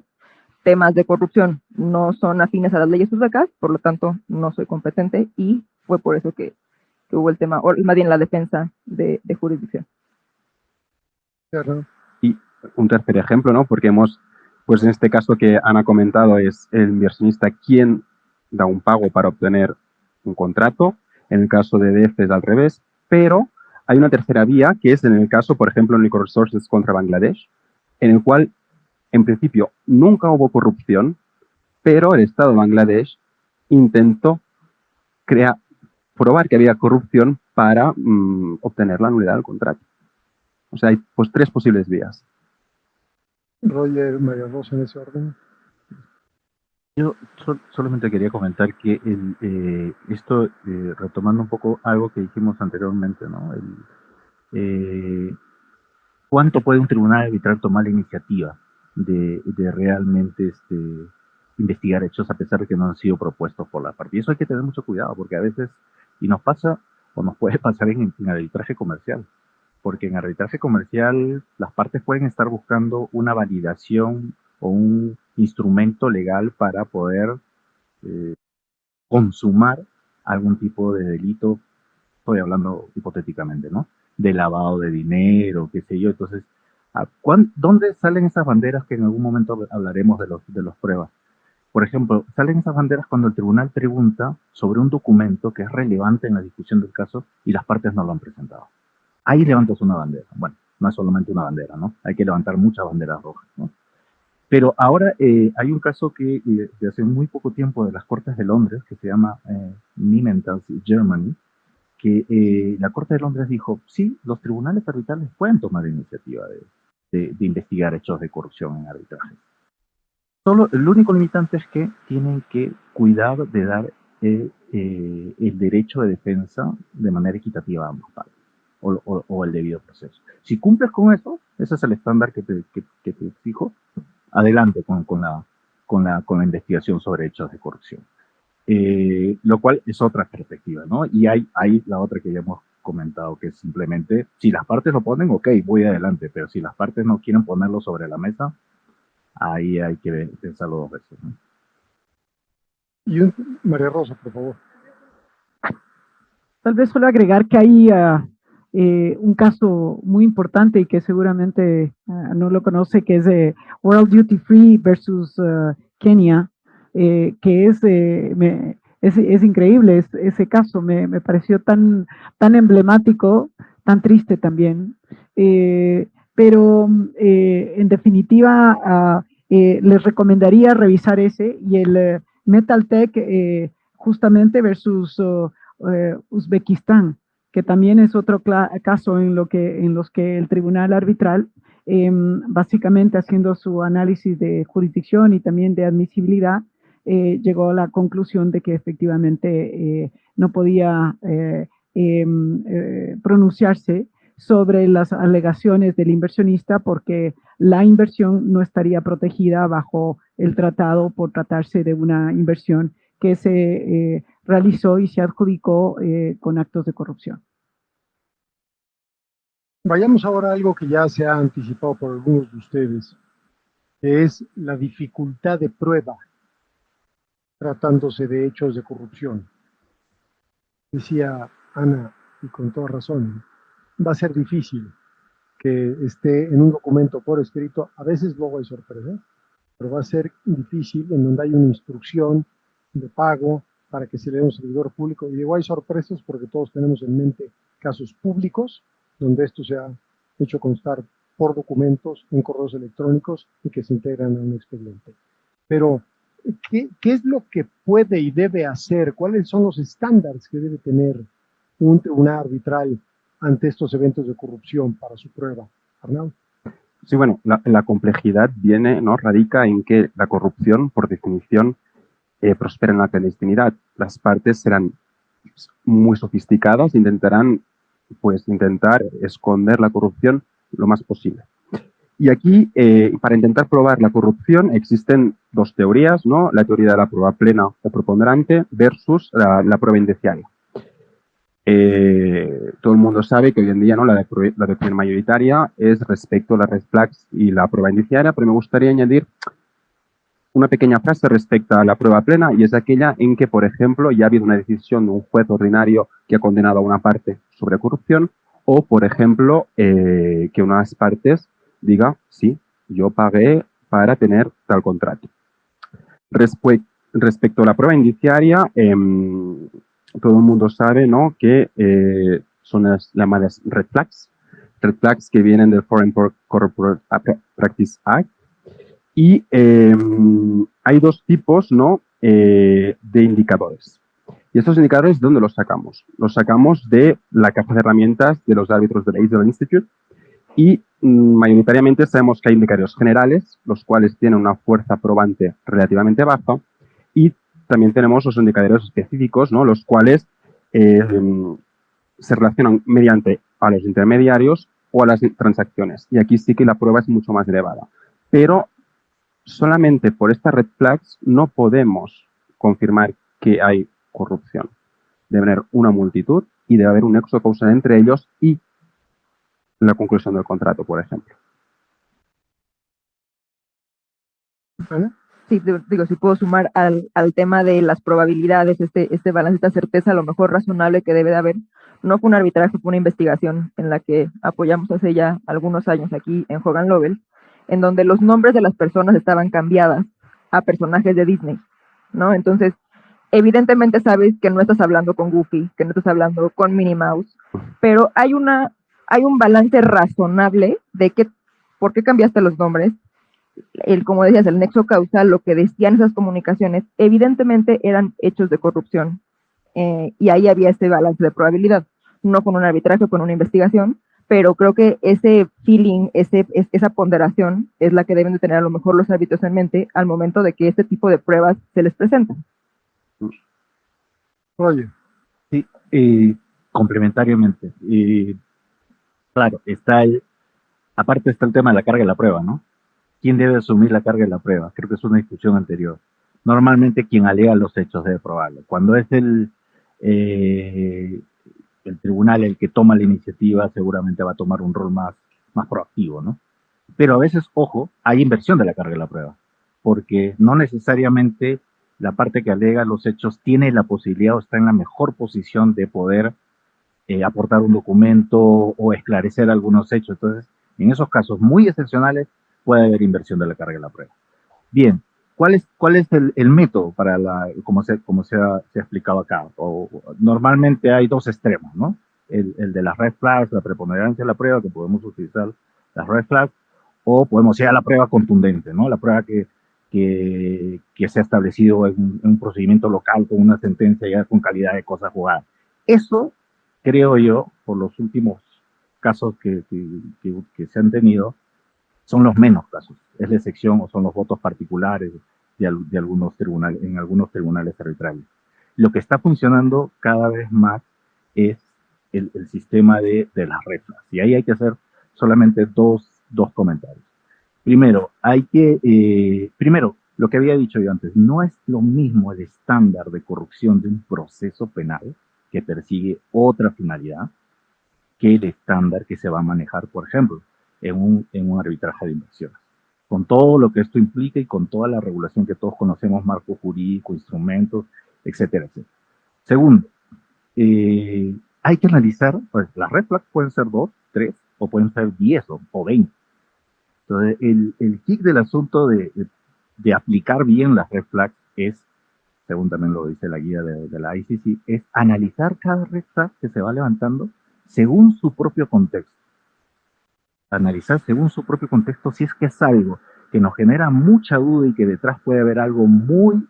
Speaker 3: Temas de corrupción no son afines a las leyes uzbecas, por lo tanto no soy competente, y fue por eso que hubo el tema, o más bien la defensa de jurisdicción.
Speaker 2: Y un tercer ejemplo, ¿no?, porque pues en este caso que Ana ha comentado, es el inversionista quien da un pago para obtener un contrato. En el caso de EDF es al revés, pero hay una tercera vía, que es en el caso, por ejemplo, en Liquor Resources contra Bangladesh, en el cual en principio nunca hubo corrupción, pero el Estado de Bangladesh intentó probar que había corrupción para obtener la nulidad del contrato. O sea, hay pues tres posibles vías.
Speaker 1: Roger, María Rosa, en ese orden.
Speaker 5: Yo solamente quería comentar que esto, retomando un poco algo que dijimos anteriormente, ¿no?, ¿cuánto puede un tribunal arbitral tomar la iniciativa de realmente investigar hechos a pesar de que no han sido propuestos por la parte? Y eso hay que tener mucho cuidado, porque a veces, y nos pasa o nos puede pasar en arbitraje comercial, porque en arbitraje comercial las partes pueden estar buscando una validación o un instrumento legal para poder consumar algún tipo de delito, estoy hablando hipotéticamente, ¿no? De lavado de dinero, qué sé yo. Entonces, ¿dónde salen esas banderas que en algún momento hablaremos de los pruebas? Por ejemplo, salen esas banderas cuando el tribunal pregunta sobre un documento que es relevante en la discusión del caso y las partes no lo han presentado. Ahí levantas una bandera. Bueno, no es solamente una bandera, ¿no? Hay que levantar muchas banderas rojas, ¿no? Pero ahora hay un caso que de hace muy poco tiempo de las Cortes de Londres, que se llama Nimentas Germany, que la Corte de Londres dijo, sí, los tribunales arbitrales pueden tomar iniciativa de investigar hechos de corrupción en arbitraje. Solo el único limitante es que tienen que cuidar de dar el derecho de defensa de manera equitativa a ambas partes, o el debido proceso. Si cumples con eso, ese es el estándar que te fijo, adelante con la investigación sobre hechos de corrupción. Lo cual es otra perspectiva, ¿no? Y hay la otra que ya hemos comentado, que es simplemente, si las partes lo ponen, ok, voy adelante, pero si las partes no quieren ponerlo sobre la mesa, ahí hay que pensarlo dos veces, ¿no?
Speaker 1: Y María Rosa, por favor.
Speaker 4: Tal vez solo agregar que hay un caso muy importante y que seguramente no lo conoce, que es World Duty Free versus Kenia, que es increíble ese caso. Me pareció tan emblemático, tan triste también. Pero en definitiva, les recomendaría revisar ese y el Metaltech justamente versus Uzbekistán, que también es otro caso en los que el tribunal arbitral, básicamente haciendo su análisis de jurisdicción y también de admisibilidad, llegó a la conclusión de que efectivamente no podía pronunciarse sobre las alegaciones del inversionista porque la inversión no estaría protegida bajo el tratado por tratarse de una inversión que se realizó y se adjudicó con actos de corrupción.
Speaker 1: Vayamos ahora a algo que ya se ha anticipado por algunos de ustedes, que es la dificultad de prueba tratándose de hechos de corrupción. Decía Ana, y con toda razón, va a ser difícil que esté en un documento por escrito, a veces luego hay sorpresas, pero va a ser difícil en donde hay una instrucción de pago para que se le dé a un servidor público. Y digo, hay sorpresas porque todos tenemos en mente casos públicos donde esto se ha hecho constar por documentos en correos electrónicos y que se integran a un expediente. Pero, ¿qué es lo que puede y debe hacer? ¿Cuáles son los estándares que debe tener un tribunal arbitral ante estos eventos de corrupción para su prueba? Arnau.
Speaker 2: Sí, bueno, la complejidad radica en que la corrupción, por definición, prospera en la clandestinidad. Las partes serán muy sofisticadas, intentar esconder la corrupción lo más posible. Y aquí, para intentar probar la corrupción, existen dos teorías, ¿no? La teoría de la prueba plena o preponderante versus la prueba indiciaria. Todo el mundo sabe que hoy en día, ¿no?, la doctrina mayoritaria es respecto a la red flags y la prueba indiciaria, pero me gustaría añadir una pequeña frase respecto a la prueba plena, y es aquella en que, por ejemplo, ya ha habido una decisión de un juez ordinario que ha condenado a una parte sobre corrupción, o, por ejemplo, que una de las partes diga, sí, yo pagué para tener tal contrato. Respecto a la prueba indiciaria, todo el mundo sabe, ¿no?, que son las llamadas red flags que vienen del Foreign Corrupt Practice Act. Y hay dos tipos, ¿no?, de indicadores. Y estos indicadores, ¿de dónde los sacamos? Los sacamos de la caja de herramientas de los árbitros de la Israel Institute, y mayoritariamente sabemos que hay indicadores generales, los cuales tienen una fuerza probante relativamente baja, y también tenemos los indicadores específicos, ¿no?, los cuales se relacionan mediante a los intermediarios o a las transacciones. Y aquí sí que la prueba es mucho más elevada. Pero solamente por estas red flags no podemos confirmar que hay corrupción. Debe haber una multitud y debe haber un nexo causal entre ellos, y la conclusión del contrato, por ejemplo.
Speaker 1: ¿Ana?
Speaker 3: Sí, digo, si puedo sumar al tema de las probabilidades, este balance, esta certeza, a lo mejor razonable que debe de haber. No fue un arbitraje, fue una investigación en la que apoyamos hace ya algunos años aquí en Hogan Lovells, en donde los nombres de las personas estaban cambiadas a personajes de Disney, ¿no? Entonces, evidentemente sabes que no estás hablando con Goofy, que no estás hablando con Minnie Mouse, pero hay un balance razonable de por qué cambiaste los nombres. Como decías, el nexo causal, lo que decían esas comunicaciones, evidentemente eran hechos de corrupción, y ahí había ese balance de probabilidad, no con un arbitraje, con una investigación, pero creo que ese feeling, esa ponderación es la que deben de tener a lo mejor los árbitros en mente al momento de que este tipo de pruebas se les presentan.
Speaker 1: Oye,
Speaker 5: Sí, complementariamente. Claro, aparte está el tema de la carga de la prueba, ¿no? ¿Quién debe asumir la carga de la prueba? Creo que es una discusión anterior. Normalmente quien alega los hechos debe probarlo. Cuando es el tribunal el que toma la iniciativa, seguramente va a tomar un rol más proactivo, ¿no? Pero a veces, ojo, hay inversión de la carga de la prueba, porque no necesariamente la parte que alega los hechos tiene la posibilidad o está en la mejor posición de poder aportar un documento o esclarecer algunos hechos. Entonces, en esos casos muy excepcionales puede haber inversión de la carga de la prueba. Bien, ¿cuál es el método para como se ha explicado acá? Normalmente hay dos extremos, ¿no? El de las red flags, la preponderancia de la prueba, que podemos utilizar las red flags, o podemos ir a la prueba contundente, ¿no? La prueba que se ha establecido en un procedimiento local con una sentencia ya con calidad de cosa jugada. Eso, creo yo, por los últimos casos que se han tenido, son los menos casos. Es la excepción o son los votos particulares de algunos tribunales, en algunos tribunales arbitrales. Lo que está funcionando cada vez más es el sistema de las reglas. Y ahí hay que hacer solamente dos comentarios. Primero, primero, lo que había dicho yo antes, no es lo mismo el estándar de corrupción de un proceso penal que persigue otra finalidad que el estándar que se va a manejar, por ejemplo, en un arbitraje de inversiones. Con todo lo que esto implica y con toda la regulación que todos conocemos, marco jurídico, instrumentos, etcétera, etcétera. Segundo, hay que analizar, pues las red flags pueden ser 2, 3 o pueden ser 10 o 20. Entonces, el kick del asunto de aplicar bien las red flags es, según también lo dice la guía de la ICC, es analizar cada red flag que se va levantando según su propio contexto. Analizar según su propio contexto si es que es algo que nos genera mucha duda y que detrás puede haber algo muy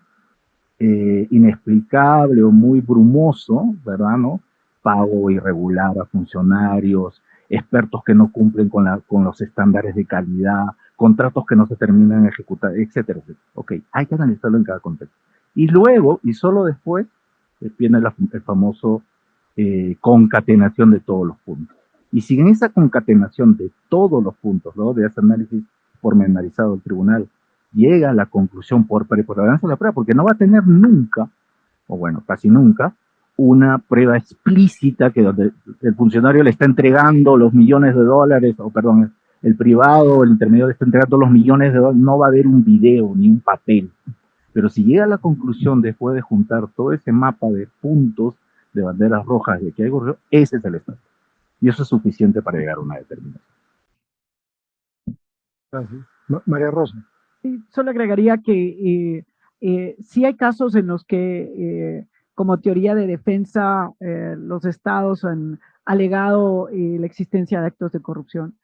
Speaker 5: inexplicable o muy brumoso, ¿verdad? ¿No? Pago irregular a funcionarios, expertos que no cumplen con los estándares de calidad, contratos que no se terminan de ejecutar, etcétera, etcétera. Ok, hay que analizarlo en cada contexto. Y luego, y solo después, viene el famoso concatenación de todos los puntos. Y si en esa concatenación de todos los puntos, luego de ese análisis pormenorizado del tribunal, llega a la conclusión por preponderancia de la prueba, porque no va a tener nunca, o bueno, casi nunca, una prueba explícita que donde el funcionario le está entregando los millones de dólares, o perdón, el privado, el intermediario le está entregando los millones de dólares, no va a haber un video ni un papel. Pero si llega a la conclusión después de juntar todo ese mapa de puntos, de banderas rojas de que hay corrupción, ese es el estándar. Y eso es suficiente para llegar a una determinación.
Speaker 1: Gracias. María Rosa.
Speaker 4: Sí, solo agregaría que sí hay casos en los que, como teoría de defensa, los estados han alegado la existencia de actos de corrupción.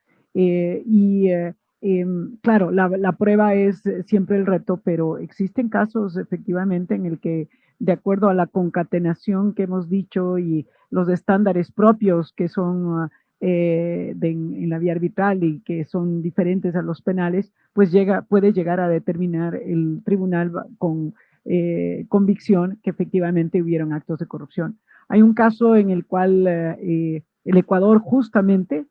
Speaker 4: Claro, la prueba es siempre el reto, pero existen casos efectivamente en el que, de acuerdo a la concatenación que hemos dicho y los estándares propios que son en la vía arbitral y que son diferentes a los penales, pues puede llegar a determinar el tribunal con convicción que efectivamente hubieron actos de corrupción. Hay un caso en el cual el Ecuador justamente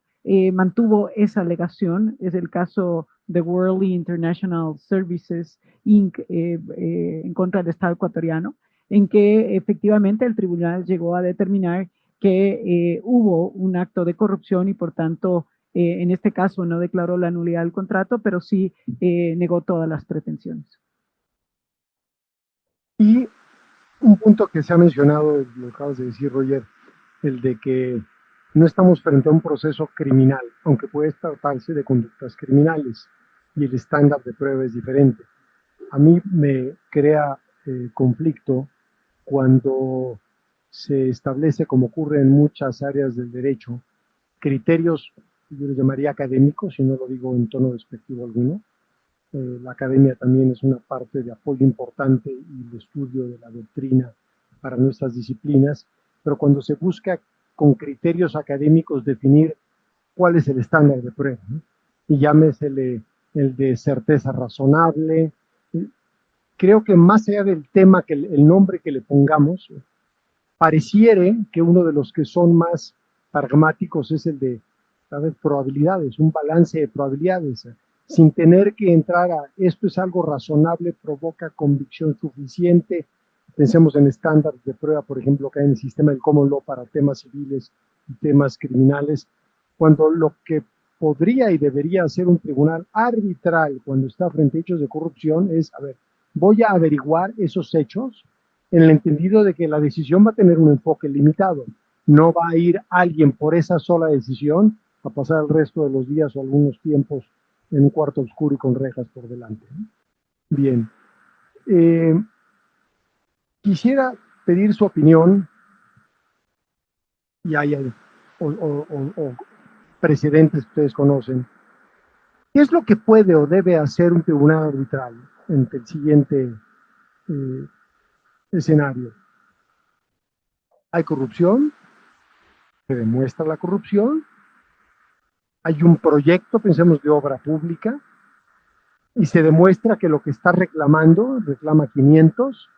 Speaker 4: mantuvo esa alegación, es el caso de Worley International Services Inc. En contra del Estado ecuatoriano, en que efectivamente el tribunal llegó a determinar que hubo un acto de corrupción y por tanto en este caso no declaró la nulidad del contrato, pero sí negó todas las pretensiones.
Speaker 1: Y un punto que se ha mencionado, lo acabas de decir, Roger, el de que no estamos frente a un proceso criminal, aunque puede tratarse de conductas criminales y el estándar de prueba es diferente. A mí me crea conflicto cuando se establece, como ocurre en muchas áreas del derecho, criterios, yo les llamaría académicos, y no lo digo en tono despectivo alguno. La academia también es una parte de apoyo importante y el estudio de la doctrina para nuestras disciplinas, pero cuando se busca con criterios académicos definir cuál es el estándar de prueba, ¿no? Y llámesele el de certeza razonable. Creo que más allá del tema, que el nombre que le pongamos, pareciere que uno de los que son más pragmáticos es el de, ¿sabes?, probabilidades, un balance de probabilidades, sin tener que entrar a esto es algo razonable, provoca convicción suficiente. Pensemos en estándares de prueba, por ejemplo, que hay en el sistema del common law para temas civiles y temas criminales, cuando lo que podría y debería hacer un tribunal arbitral cuando está frente a hechos de corrupción es, a ver, voy a averiguar esos hechos en el entendido de que la decisión va a tener un enfoque limitado. No va a ir alguien por esa sola decisión a pasar el resto de los días o algunos tiempos en un cuarto oscuro y con rejas por delante. Bien. Quisiera pedir su opinión, y hay o precedentes que ustedes conocen. ¿Qué es lo que puede o debe hacer un tribunal arbitral ante el siguiente escenario? Hay corrupción, se demuestra la corrupción, hay un proyecto, pensemos, de obra pública, y se demuestra que lo que está reclamando, reclama 500,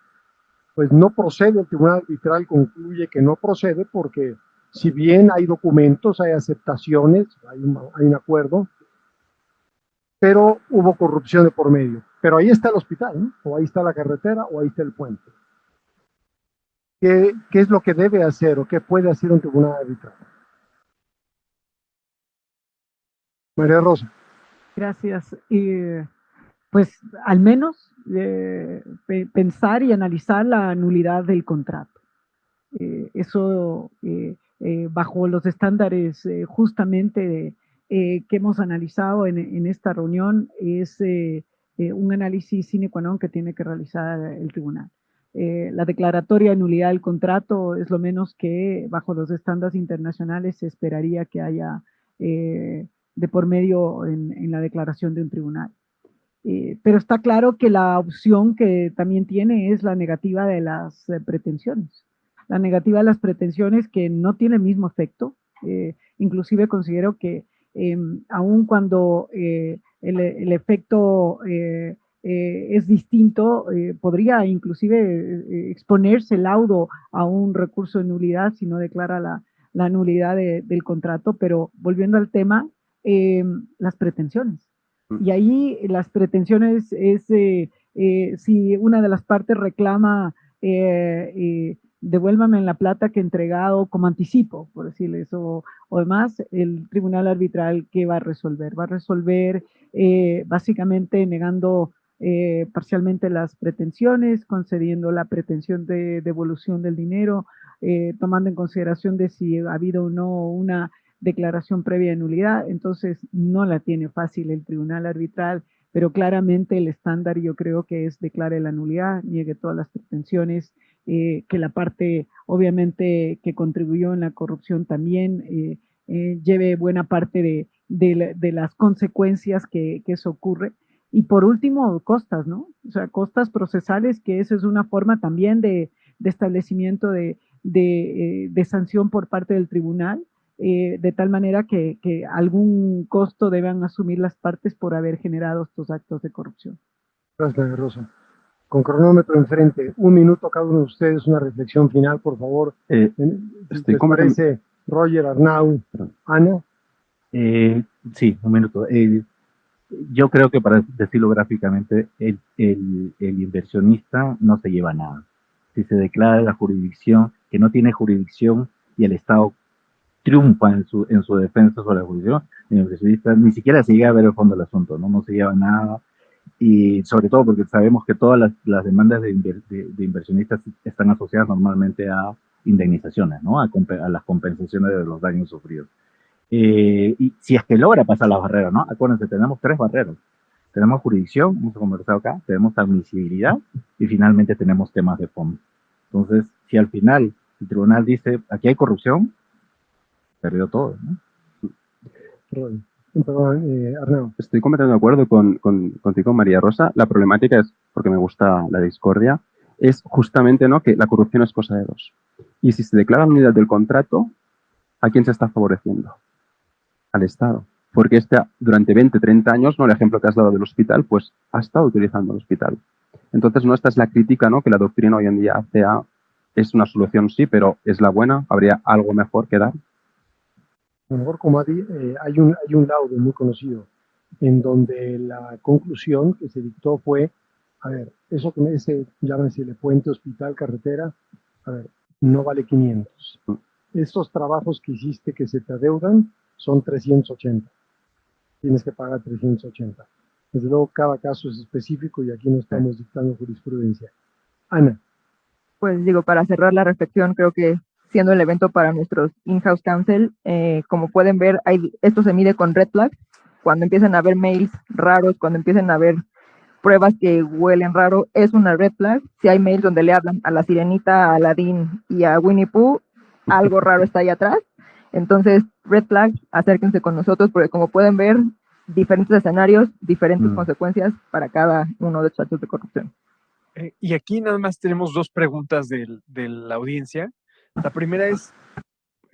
Speaker 1: pues no procede. El tribunal arbitral concluye que no procede porque si bien hay documentos, hay aceptaciones, hay un acuerdo, pero hubo corrupción de por medio. Pero ahí está el hospital, ¿no? O ahí está la carretera, o ahí está el puente. ¿Qué es lo que debe hacer o qué puede hacer un tribunal arbitral? María Rosa.
Speaker 4: Gracias. Pues al menos pensar y analizar la nulidad del contrato. Eso bajo los estándares justamente que hemos analizado en esta reunión es un análisis sine qua non que tiene que realizar el tribunal. La declaratoria de nulidad del contrato es lo menos que bajo los estándares internacionales se esperaría que haya de por medio en la declaración de un tribunal. Pero está claro que la opción que también tiene es la negativa de las pretensiones. La negativa de las pretensiones que no tiene el mismo efecto. Inclusive considero que aun cuando el efecto es distinto, podría inclusive exponerse el laudo a un recurso de nulidad si no declara la nulidad del contrato. Pero volviendo al tema, las pretensiones. Y ahí las pretensiones es si una de las partes reclama devuélvame la plata que he entregado como anticipo, por decirles, o demás, el tribunal arbitral, ¿qué va a resolver? Va a resolver básicamente negando parcialmente las pretensiones, concediendo la pretensión de devolución del dinero, tomando en consideración de si ha habido o no una declaración previa de nulidad. Entonces no la tiene fácil el tribunal arbitral, pero claramente el estándar yo creo que es declare la nulidad, niegue todas las pretensiones, que la parte obviamente que contribuyó en la corrupción también lleve buena parte de las consecuencias que eso ocurre. Y por último, costas, ¿no? O sea, costas procesales, que eso es una forma también de establecimiento de sanción por parte del tribunal. De tal manera que algún costo deban asumir las partes por haber generado estos actos de corrupción.
Speaker 1: Gracias, María Rosa. Con cronómetro enfrente, 1 minuto cada uno de ustedes, una reflexión final, por favor. Si les parece, Roger, Arnau, Ana.
Speaker 5: Sí, 1 minuto. Yo creo que, para decirlo gráficamente, el inversionista no se lleva nada. Si se declara la jurisdicción, que no tiene jurisdicción, y el Estado triunfa en su defensa sobre la jurisdicción, el inversionista ni siquiera se llega a ver el fondo del asunto, ¿no? No se lleva nada, y sobre todo porque sabemos que todas las demandas de inversionistas están asociadas normalmente a indemnizaciones, ¿no? A las compensaciones de los daños sufridos. Y si es que logra pasar las barreras, ¿no? Acuérdense, tenemos 3 barreras. Tenemos jurisdicción, hemos conversado acá, tenemos admisibilidad y finalmente tenemos temas de fondo. Entonces, si al final el tribunal dice, aquí hay corrupción, perdió todo, ¿no?
Speaker 1: Perdón, Arnau.
Speaker 2: Estoy completamente de acuerdo contigo, María Rosa. La problemática es, porque me gusta la discordia, es justamente, ¿no?, que la corrupción es cosa de dos. Y si se declara la unidad del contrato, ¿a quién se está favoreciendo? Al Estado. Porque durante 20, 30 años, ¿no?, el ejemplo que has dado del hospital, pues ha estado utilizando el hospital. Entonces, no, esta es la crítica, ¿no?, que la doctrina hoy en día hace a, es una solución, sí, pero ¿es la buena? ¿Habría algo mejor que dar?
Speaker 1: A lo mejor, como hay un laudo muy conocido en donde la conclusión que se dictó fue, a ver, eso que me dice, llámese puente, hospital, carretera, a ver, no vale 500. Estos trabajos que hiciste que se te adeudan son 380. Tienes que pagar 380. Desde luego, cada caso es específico y aquí no estamos dictando jurisprudencia. Ana.
Speaker 3: Pues digo, para cerrar la reflexión, creo que siendo el evento para nuestros in-house counsel, como pueden ver, esto se mide con red flags. Cuando empiezan a haber mails raros, cuando empiezan a haber pruebas que huelen raro, es una red flag. Si hay mails donde le hablan a la Sirenita, a Aladdin y a Winnie Pooh, algo raro está ahí atrás. Entonces, red flag, acérquense con nosotros porque como pueden ver, diferentes escenarios, diferentes consecuencias para cada uno de estos actos de corrupción.
Speaker 6: Y aquí nada más tenemos 2 preguntas de la audiencia. La primera es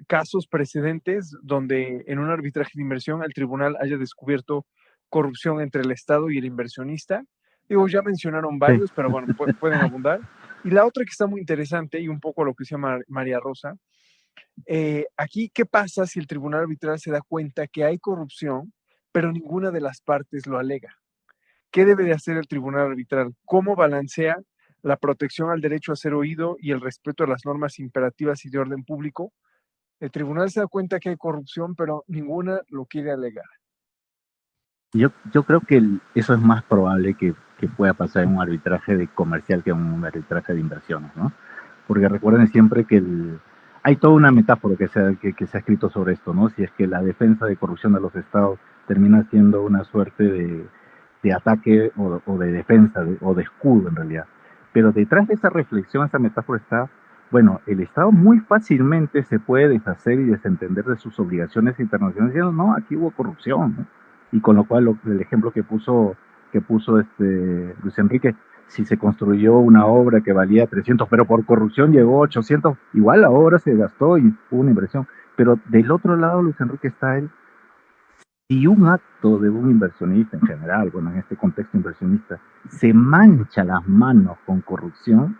Speaker 6: casos precedentes donde en un arbitraje de inversión el tribunal haya descubierto corrupción entre el Estado y el inversionista. Digo, ya mencionaron varios, pero bueno, pueden abundar. Y la otra que está muy interesante y un poco lo que decía María Rosa, aquí, ¿qué pasa si el tribunal arbitral se da cuenta que hay corrupción, pero ninguna de las partes lo alega? ¿Qué debe de hacer el tribunal arbitral? ¿Cómo balancea la protección al derecho a ser oído y el respeto a las normas imperativas y de orden público? El tribunal se da cuenta que hay corrupción, pero ninguna lo quiere alegar.
Speaker 5: Yo creo que eso es más probable que pueda pasar en un arbitraje de comercial que en un arbitraje de inversiones, ¿no? Porque recuerden siempre que hay toda una metáfora que se ha escrito sobre esto, ¿no? Si es que la defensa de corrupción de los estados termina siendo una suerte de ataque o de defensa o de escudo en realidad. Pero detrás de esa reflexión, esa metáfora está, bueno, el Estado muy fácilmente se puede deshacer y desentender de sus obligaciones internacionales diciendo, no, aquí hubo corrupción, ¿no? Y con lo cual el ejemplo que puso Luis Enrique, si se construyó una obra que valía 300, pero por corrupción llegó a 800, igual la obra se gastó y hubo una inversión. Pero del otro lado, Luis Enrique, está si un acto de un inversionista en general, bueno, en este contexto inversionista, se mancha las manos con corrupción,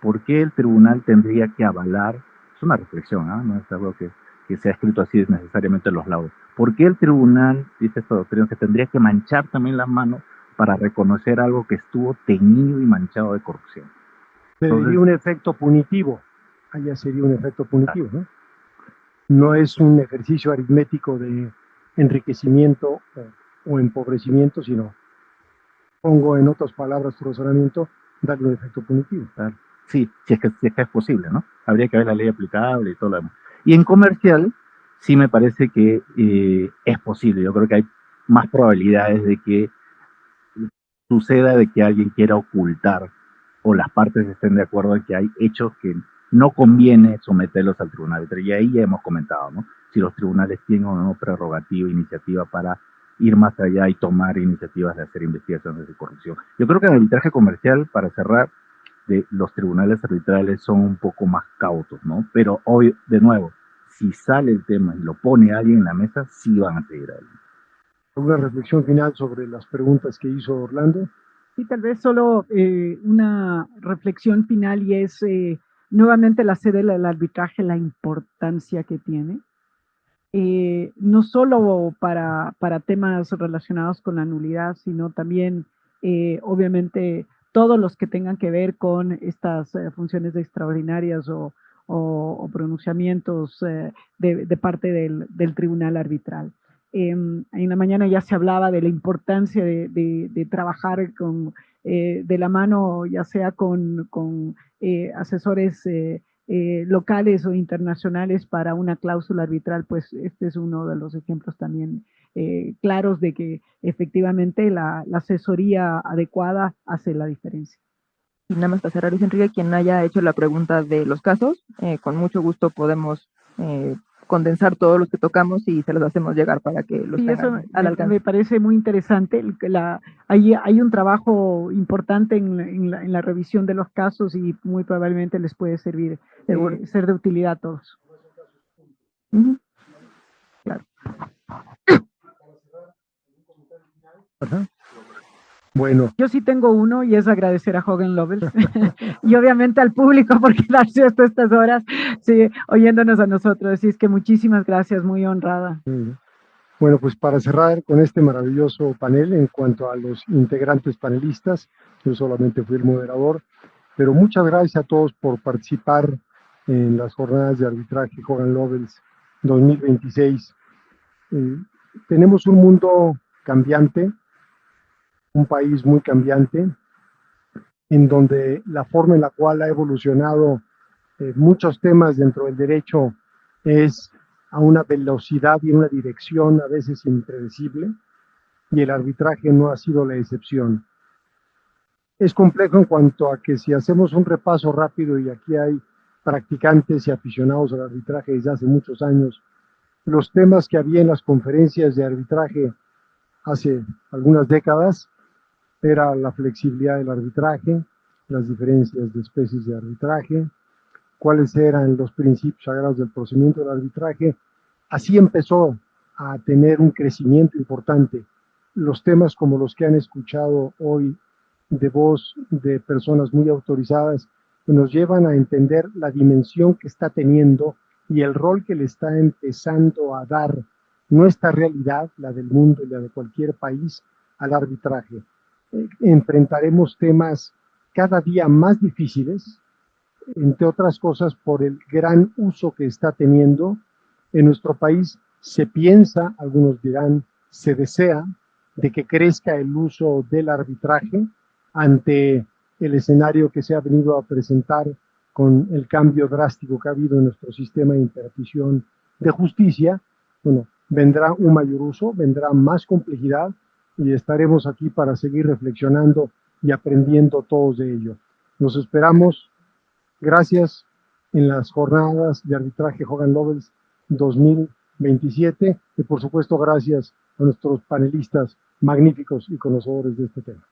Speaker 5: ¿por qué el tribunal tendría que avalar? Es una reflexión, ¿eh? No es algo que se ha escrito así necesariamente en los laudos. ¿Por qué el tribunal, dice esta doctrina, que tendría que manchar también las manos para reconocer algo que estuvo teñido y manchado de corrupción?
Speaker 1: Sería un efecto punitivo. Allá sería un efecto punitivo, ¿no? No es un ejercicio aritmético de enriquecimiento o empobrecimiento, sino, pongo en otras palabras tu razonamiento, darle un efecto punitivo.
Speaker 5: Claro. Sí, si es que es posible, ¿no? Habría que ver la ley aplicable y todo lo demás. Y en comercial, sí me parece que es posible. Yo creo que hay más probabilidades de que suceda de que alguien quiera ocultar o las partes estén de acuerdo en que hay hechos que no conviene someterlos al tribunal. Y ahí ya hemos comentado, ¿no? Si los tribunales tienen o no prerrogativa, iniciativa para ir más allá y tomar iniciativas de hacer investigaciones de corrupción. Yo creo que en el arbitraje comercial, para cerrar, los tribunales arbitrales son un poco más cautos, ¿no? Pero hoy, de nuevo, si sale el tema y lo pone alguien en la mesa, sí van a seguir adelante.
Speaker 1: ¿Alguna reflexión final sobre las preguntas que hizo Orlando?
Speaker 4: Sí, tal vez solo una reflexión final y es nuevamente la sede del arbitraje, la importancia que tiene. No solo para temas relacionados con la nulidad, sino también, obviamente, todos los que tengan que ver con estas funciones extraordinarias o o pronunciamientos de parte del tribunal arbitral. En la mañana ya se hablaba de la importancia de trabajar de la mano, ya sea con asesores locales o internacionales para una cláusula arbitral. Pues este es uno de los ejemplos también claros de que efectivamente la asesoría adecuada hace la diferencia.
Speaker 3: Y nada más para cerrar, Luis Enrique, quien haya hecho la pregunta de los casos, con mucho gusto podemos condensar todos los que tocamos y se los hacemos llegar para que los tengan al alcance.
Speaker 4: Me parece muy interesante. Hay un trabajo importante en la revisión de los casos y muy probablemente les puede servir, ser de utilidad a todos.
Speaker 3: Claro.
Speaker 1: Ajá. Bueno.
Speaker 4: Yo sí tengo uno y es agradecer a Hogan Lovells y obviamente al público por quedarse hasta estas horas oyéndonos a nosotros. Así es que muchísimas gracias, muy honrada.
Speaker 1: Bueno, pues para cerrar con este maravilloso panel, en cuanto a los integrantes panelistas, yo solamente fui el moderador, pero muchas gracias a todos por participar en las jornadas de arbitraje Hogan Lovells 2026. Tenemos un mundo cambiante, un país muy cambiante, en donde la forma en la cual ha evolucionado muchos temas dentro del derecho es a una velocidad y una dirección a veces impredecible, y el arbitraje no ha sido la excepción. Es complejo en cuanto a que si hacemos un repaso rápido, y aquí hay practicantes y aficionados al arbitraje desde hace muchos años, los temas que había en las conferencias de arbitraje hace algunas décadas era la flexibilidad del arbitraje, las diferencias de especies de arbitraje, cuáles eran los principios sagrados del procedimiento del arbitraje. Así empezó a tener un crecimiento importante los temas como los que han escuchado hoy de voz de personas muy autorizadas, que nos llevan a entender la dimensión que está teniendo y el rol que le está empezando a dar nuestra realidad, la del mundo y la de cualquier país, al arbitraje. Enfrentaremos temas cada día más difíciles, entre otras cosas por el gran uso que está teniendo. En nuestro país se piensa, algunos dirán, se desea, de que crezca el uso del arbitraje ante el escenario que se ha venido a presentar con el cambio drástico que ha habido en nuestro sistema de impartición de justicia. Bueno, vendrá un mayor uso, vendrá más complejidad, y estaremos aquí para seguir reflexionando y aprendiendo todos de ello. Nos esperamos. Gracias en las jornadas de arbitraje Hogan Lovells 2027, y por supuesto gracias a nuestros panelistas magníficos y conocedores de este tema.